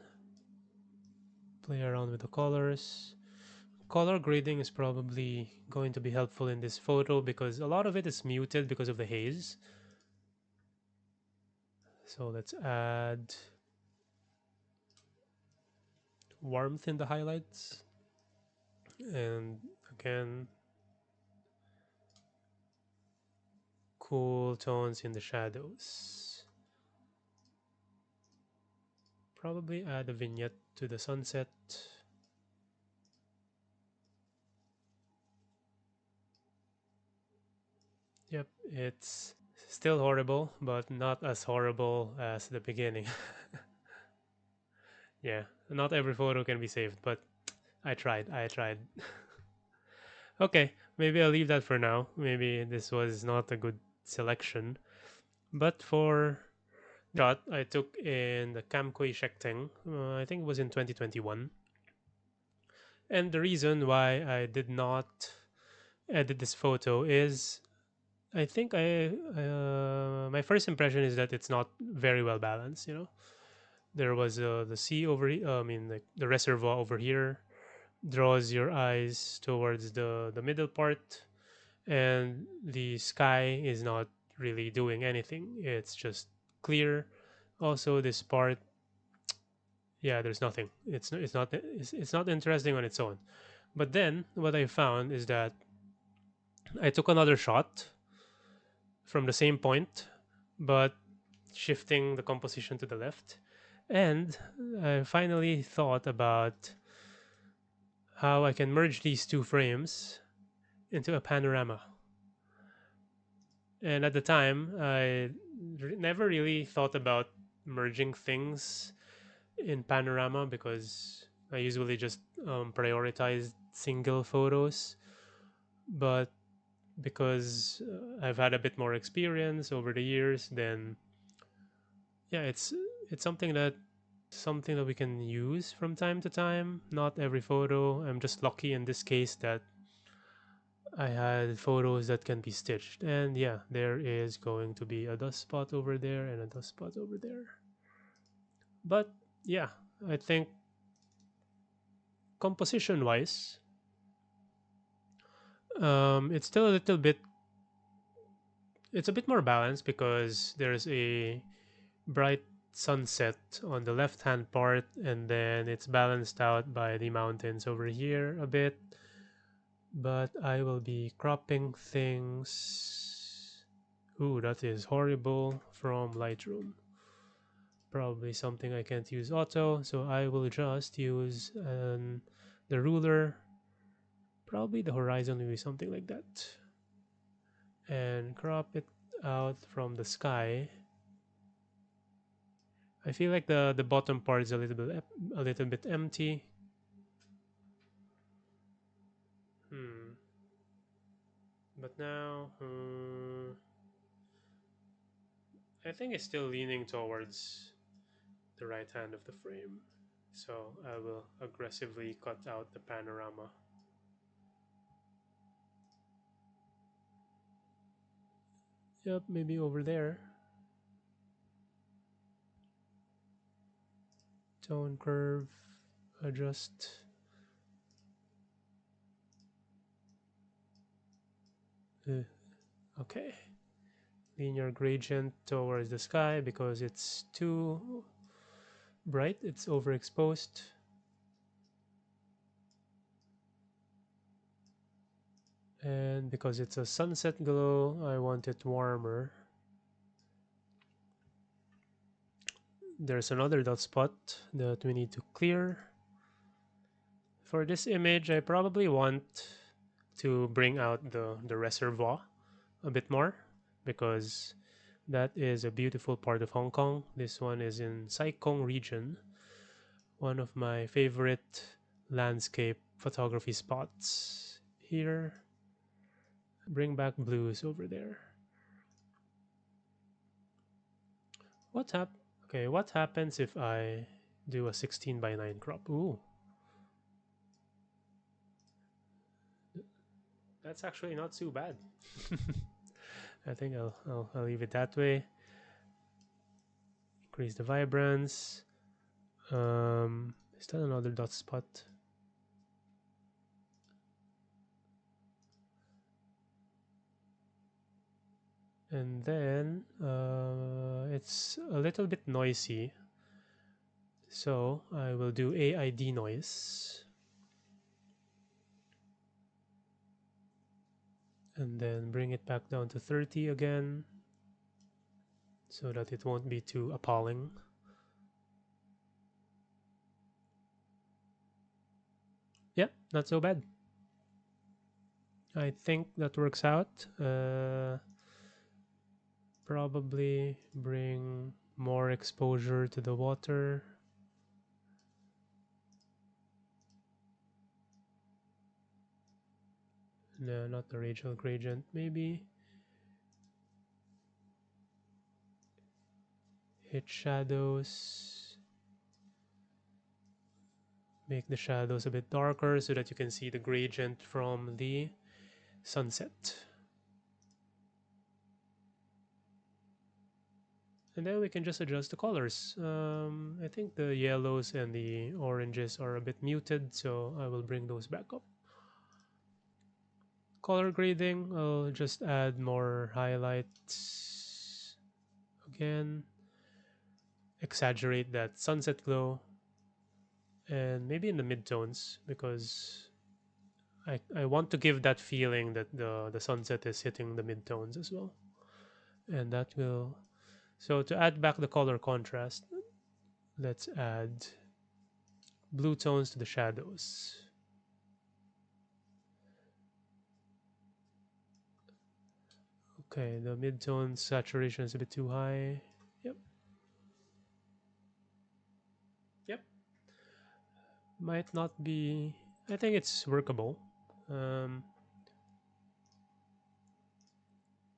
play around with the colors. Color grading is probably going to be helpful in this photo because a lot of it is muted because of the haze. So let's add warmth in the highlights. And again, cool tones in the shadows. Probably add a vignette to the sunset. Yep, it's Still horrible, but not as horrible as the beginning. Yeah, not every photo can be saved, but I tried. I tried. Okay, maybe I'll leave that for now. Maybe this was not a good selection. But for shot I took in the Kamkoi Shekting, I think it was in 2021. And the reason why I did not edit this photo is I think my first impression is that it's not very well balanced. You know, there was the sea over here. I mean, like the reservoir over here draws your eyes towards the middle part, and the sky is not really doing anything. It's just clear. Also, this part, yeah, there's nothing. It's not interesting on its own. But then what I found is that I took another shot from the same point, but shifting the composition to the left. And I finally thought about how I can merge these two frames into a panorama. And at the time, never really thought about merging things in panorama because I usually just prioritize single photos. But because I've had a bit more experience over the years, then yeah, it's something that we can use from time to time. Not every photo. I'm just lucky in this case that I had photos that can be stitched. And yeah, there is going to be a dust spot over there and a dust spot over there. But yeah, I think composition wise, it's still a little bit, it's a bit more balanced because there's a bright sunset on the left hand part, and then it's balanced out by the mountains over here a bit. But I will be cropping things. Ooh, that is horrible from Lightroom. Probably something I can't use auto, so I will just use the ruler. Probably the horizon will be something like that. And crop it out from the sky. I feel like the bottom part is a little bit empty. Hmm. But now, I think it's still leaning towards the right hand of the frame. So I will aggressively cut out the panorama. Yep, maybe over there. Tone curve, adjust. Okay. Linear gradient towards the sky because it's too bright, it's overexposed. And because it's a sunset glow, I want it warmer. There's another dot spot that we need to clear. For this image, I probably want to bring out the reservoir a bit more because that is a beautiful part of Hong Kong. This one is in Sai Kung region, one of my favorite landscape photography spots. Here, bring back blues over there. Okay, what happens if I do a 16:9 crop? Ooh, that's actually not too bad. I think I'll leave it that way. Increase the vibrance. Is that another dot spot? And then it's a little bit noisy, so I will do AID noise. And then bring it back down to 30 again so that it won't be too appalling. Yeah, not so bad. I think that works out. probably bring more exposure to the water. No, not the radial gradient. Maybe hit shadows. Make the shadows a bit darker so that you can see the gradient from the sunset. And then we can just adjust the colors. I think the yellows and the oranges are a bit muted, so I will bring those back up. Color grading, I'll just add more highlights again, exaggerate that sunset glow, and maybe in the midtones because I want to give that feeling that the sunset is hitting the midtones as well. And that will, so to add back the color contrast, let's add blue tones to the shadows. Okay, the mid-tone saturation is a bit too high. Yep. Yep. Might not be. I think it's workable. Um,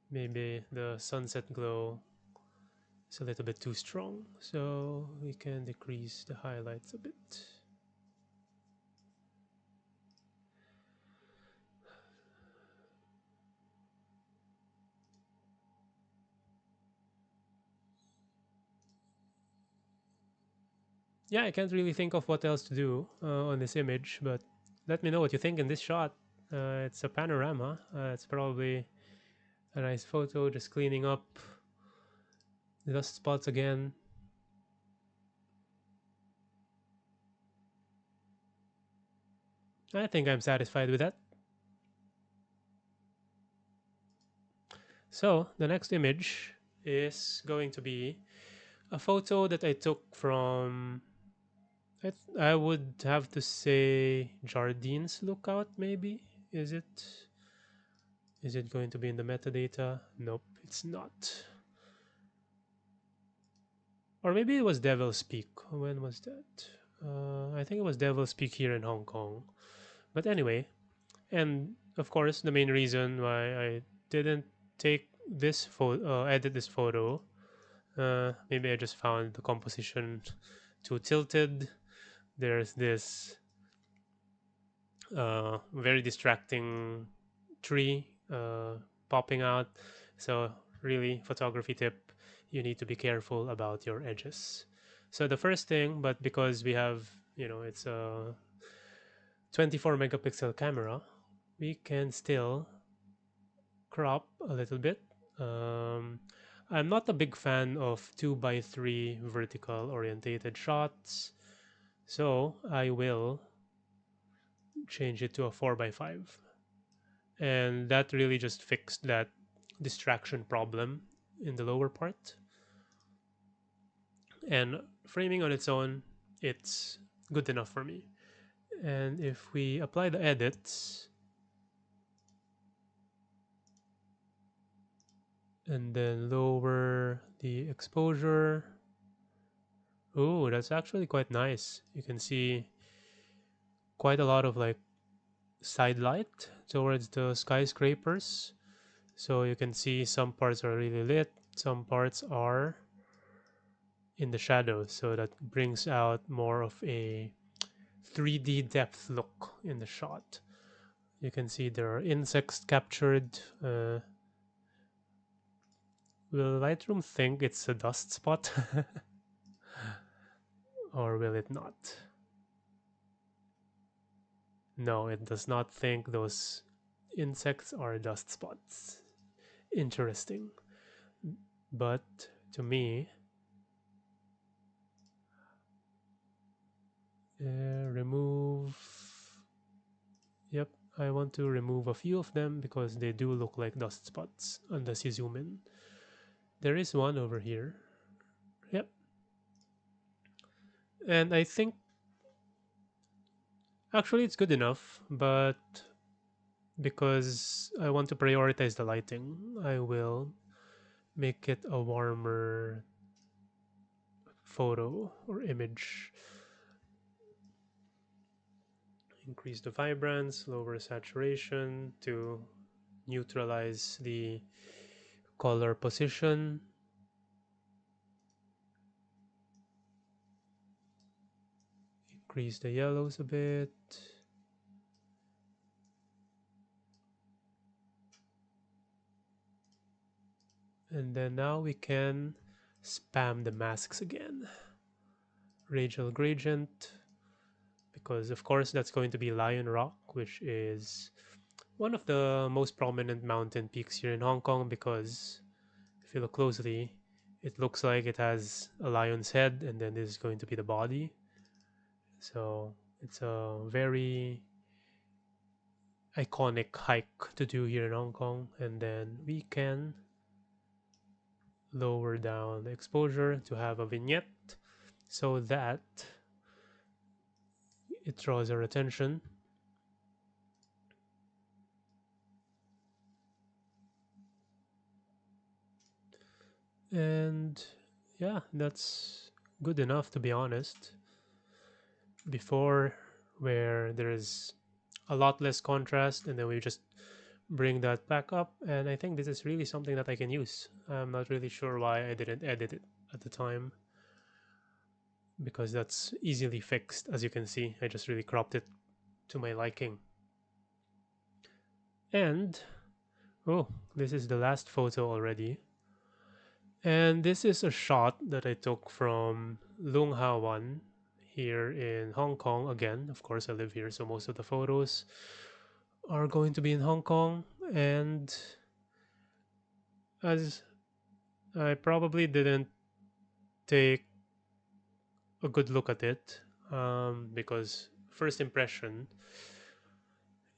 Maybe the sunset glow is a little bit too strong, so we can decrease the highlights a bit. Yeah, I can't really think of what else to do on this image, but let me know what you think in this shot. It's a panorama. It's probably a nice photo, just cleaning up the dust spots again. I think I'm satisfied with that. So the next image is going to be a photo that I took from, I would have to say Jardine's Lookout, maybe? Is it? Is it going to be in the metadata? Nope, it's not. Or maybe it was Devil's Peak. When was that? I think it was Devil's Peak here in Hong Kong. But anyway, and of course, the main reason why I didn't take this photo, edit this photo, maybe I just found the composition too tilted. There's this very distracting tree popping out. So, really, photography tip, you need to be careful about your edges. So, the first thing, but because we have, it's a 24 megapixel camera, we can still crop a little bit. Um, I'm not a big fan of 2 by 3 vertical orientated shots, so I will change it to a 4 by 5. And that really just fixed that distraction problem in the lower part. And framing on its own, it's good enough for me. And if we apply the edits and then lower the exposure, oh, that's actually quite nice. You can see quite a lot of like side light towards the skyscrapers. So you can see some parts are really lit, some parts are in the shadows. So that brings out more of a 3D depth look in the shot. You can see there are insects captured. Will Lightroom think it's a dust spot? Or will it not? No, it does not think those insects are dust spots. Interesting. But to me, remove. Yep, I want to remove a few of them because they do look like dust spots unless you zoom in. There is one over here. Yep. And I think actually it's good enough, but because I want to prioritize the lighting, I will make it a warmer photo or image. Increase the vibrance, lower saturation to neutralize the color position. Increase the yellows a bit. And then now we can spam the masks again. Radial gradient, because of course that's going to be Lion Rock, which is one of the most prominent mountain peaks here in Hong Kong, because if you look closely, it looks like it has a lion's head, and then this is going to be the body. So it's a very iconic hike to do here in Hong Kong. And then we can lower down the exposure to have a vignette so that it draws our attention. And yeah, that's good enough, to be honest. Before, where there is a lot less contrast, and then we just bring that back up, and I think this is really something that I can use. I'm not really sure why I didn't edit it at the time, because that's easily fixed. As you can see, I just really cropped it to my liking. And oh, this is the last photo already. And this is a shot that I took from Lung Ha Wan here in Hong Kong. Again, of course, I live here, so most of the photos are going to be in Hong Kong. And as I probably didn't take a good look at it, because first impression,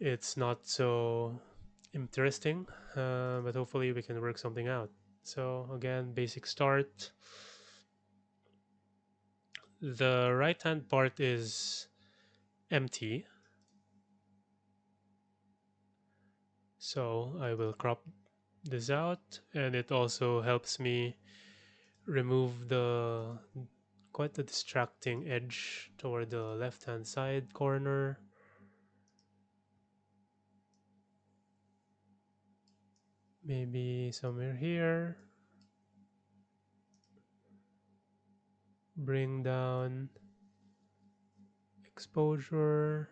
it's not so interesting, but hopefully we can work something out. So again, basic start. The right hand part is empty, so I will crop this out, and it also helps me remove the quite the distracting edge toward the left hand side corner. Maybe somewhere here. Bring down exposure,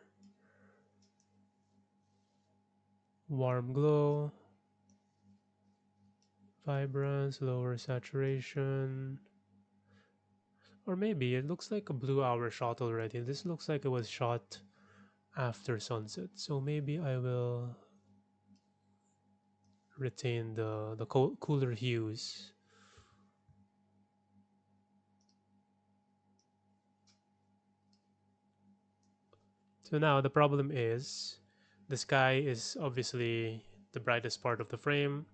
warm glow, vibrance, lower saturation. Or maybe it looks like a blue hour shot already. This looks like it was shot after sunset. So maybe I will retain the cooler hues. So now the problem is the sky is obviously the brightest part of the frame,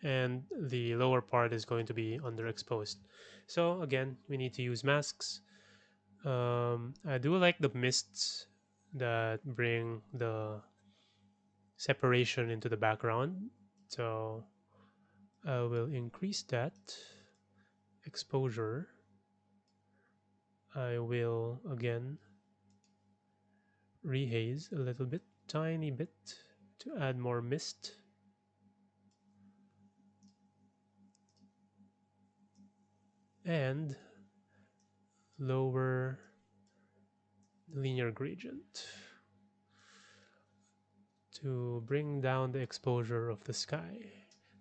and the lower part is going to be underexposed. So again, we need to use masks. I do like the mists that bring the separation into the background. So I will increase that exposure. I will again rehaze a little bit, tiny bit, to add more mist. And lower linear gradient to bring down the exposure of the sky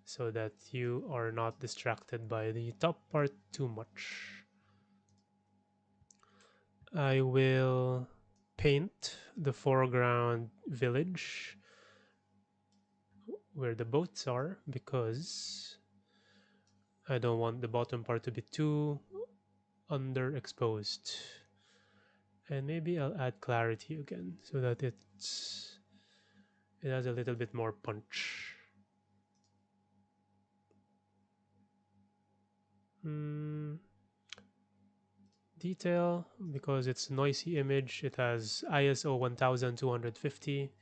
so that you are not distracted by the top part too much. I will paint the foreground village where the boats are, because I don't want the bottom part to be too underexposed. And maybe I'll add clarity again so that it has a little bit more punch. Detail, because it's a noisy image, it has ISO 1250.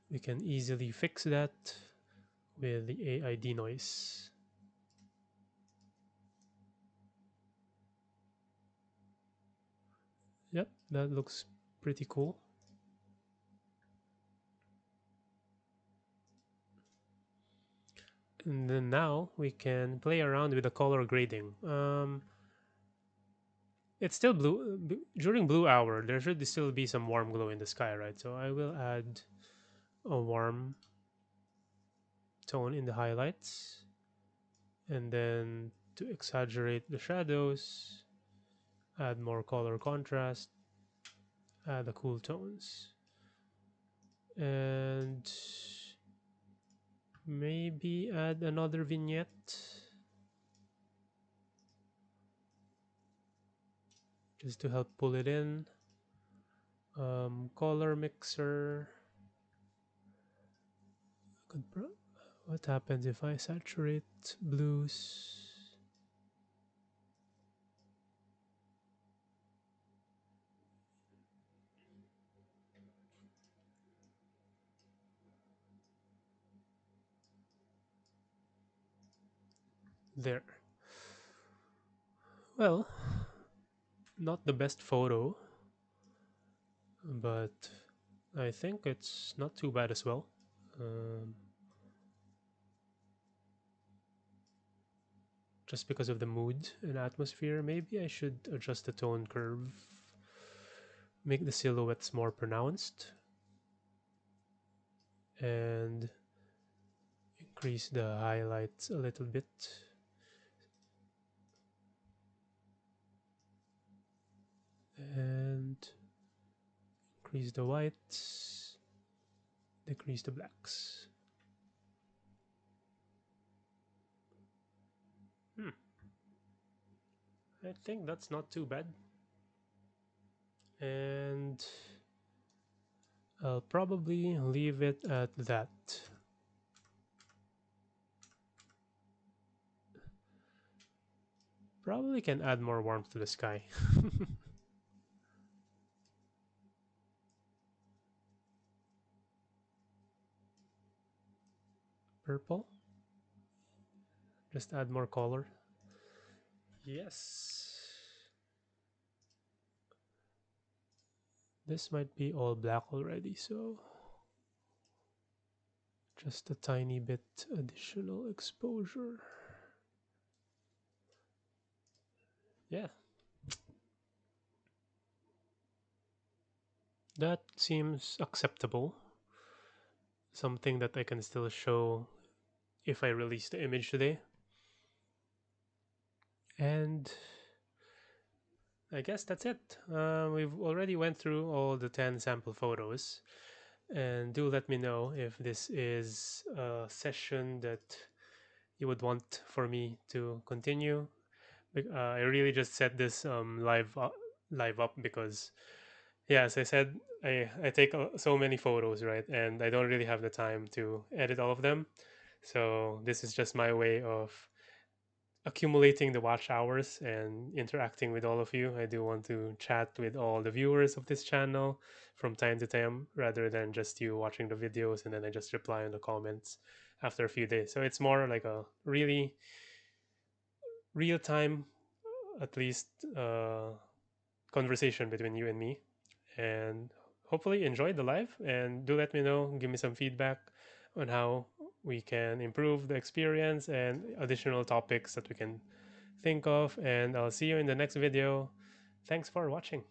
We can easily fix that with the AI denoise. Yep, that looks pretty cool. And then now we can play around with the color grading. It's still blue. During blue hour, there should still be some warm glow in the sky, right? So I will add a warm tone in the highlights. And then to exaggerate the shadows, add more color contrast, add the cool tones. And maybe add another vignette just to help pull it in. Color mixer. What happens if I saturate blues? There. Well, not the best photo, but I think it's not too bad as well. Um, just because of the mood and atmosphere, maybe I should adjust the tone curve, make the silhouettes more pronounced, and increase the highlights a little bit. And increase the whites, decrease the blacks. Hmm. I think that's not too bad. And I'll probably leave it at that. Probably can add more warmth to the sky. Purple. Just add more color. Yes. This might be all black already, so just a tiny bit additional exposure. Yeah, that seems acceptable. Something that I can still show if I release the image today. And I guess that's it. We've already went through all the 10 sample photos. And do let me know if this is a session that you would want for me to continue. I really just set this live up because, yeah, as I said, I take so many photos, right? And I don't really have the time to edit all of them. So this is just my way of accumulating the watch hours and interacting with all of you. I do want to chat with all the viewers of this channel from time to time rather than just you watching the videos and then I just reply in the comments after a few days. So it's more like a really real time, at least, conversation between you and me. And hopefully enjoy the live and do let me know, give me some feedback on how we can improve the experience and additional topics that we can think of. And I'll see you in the next video. Thanks for watching.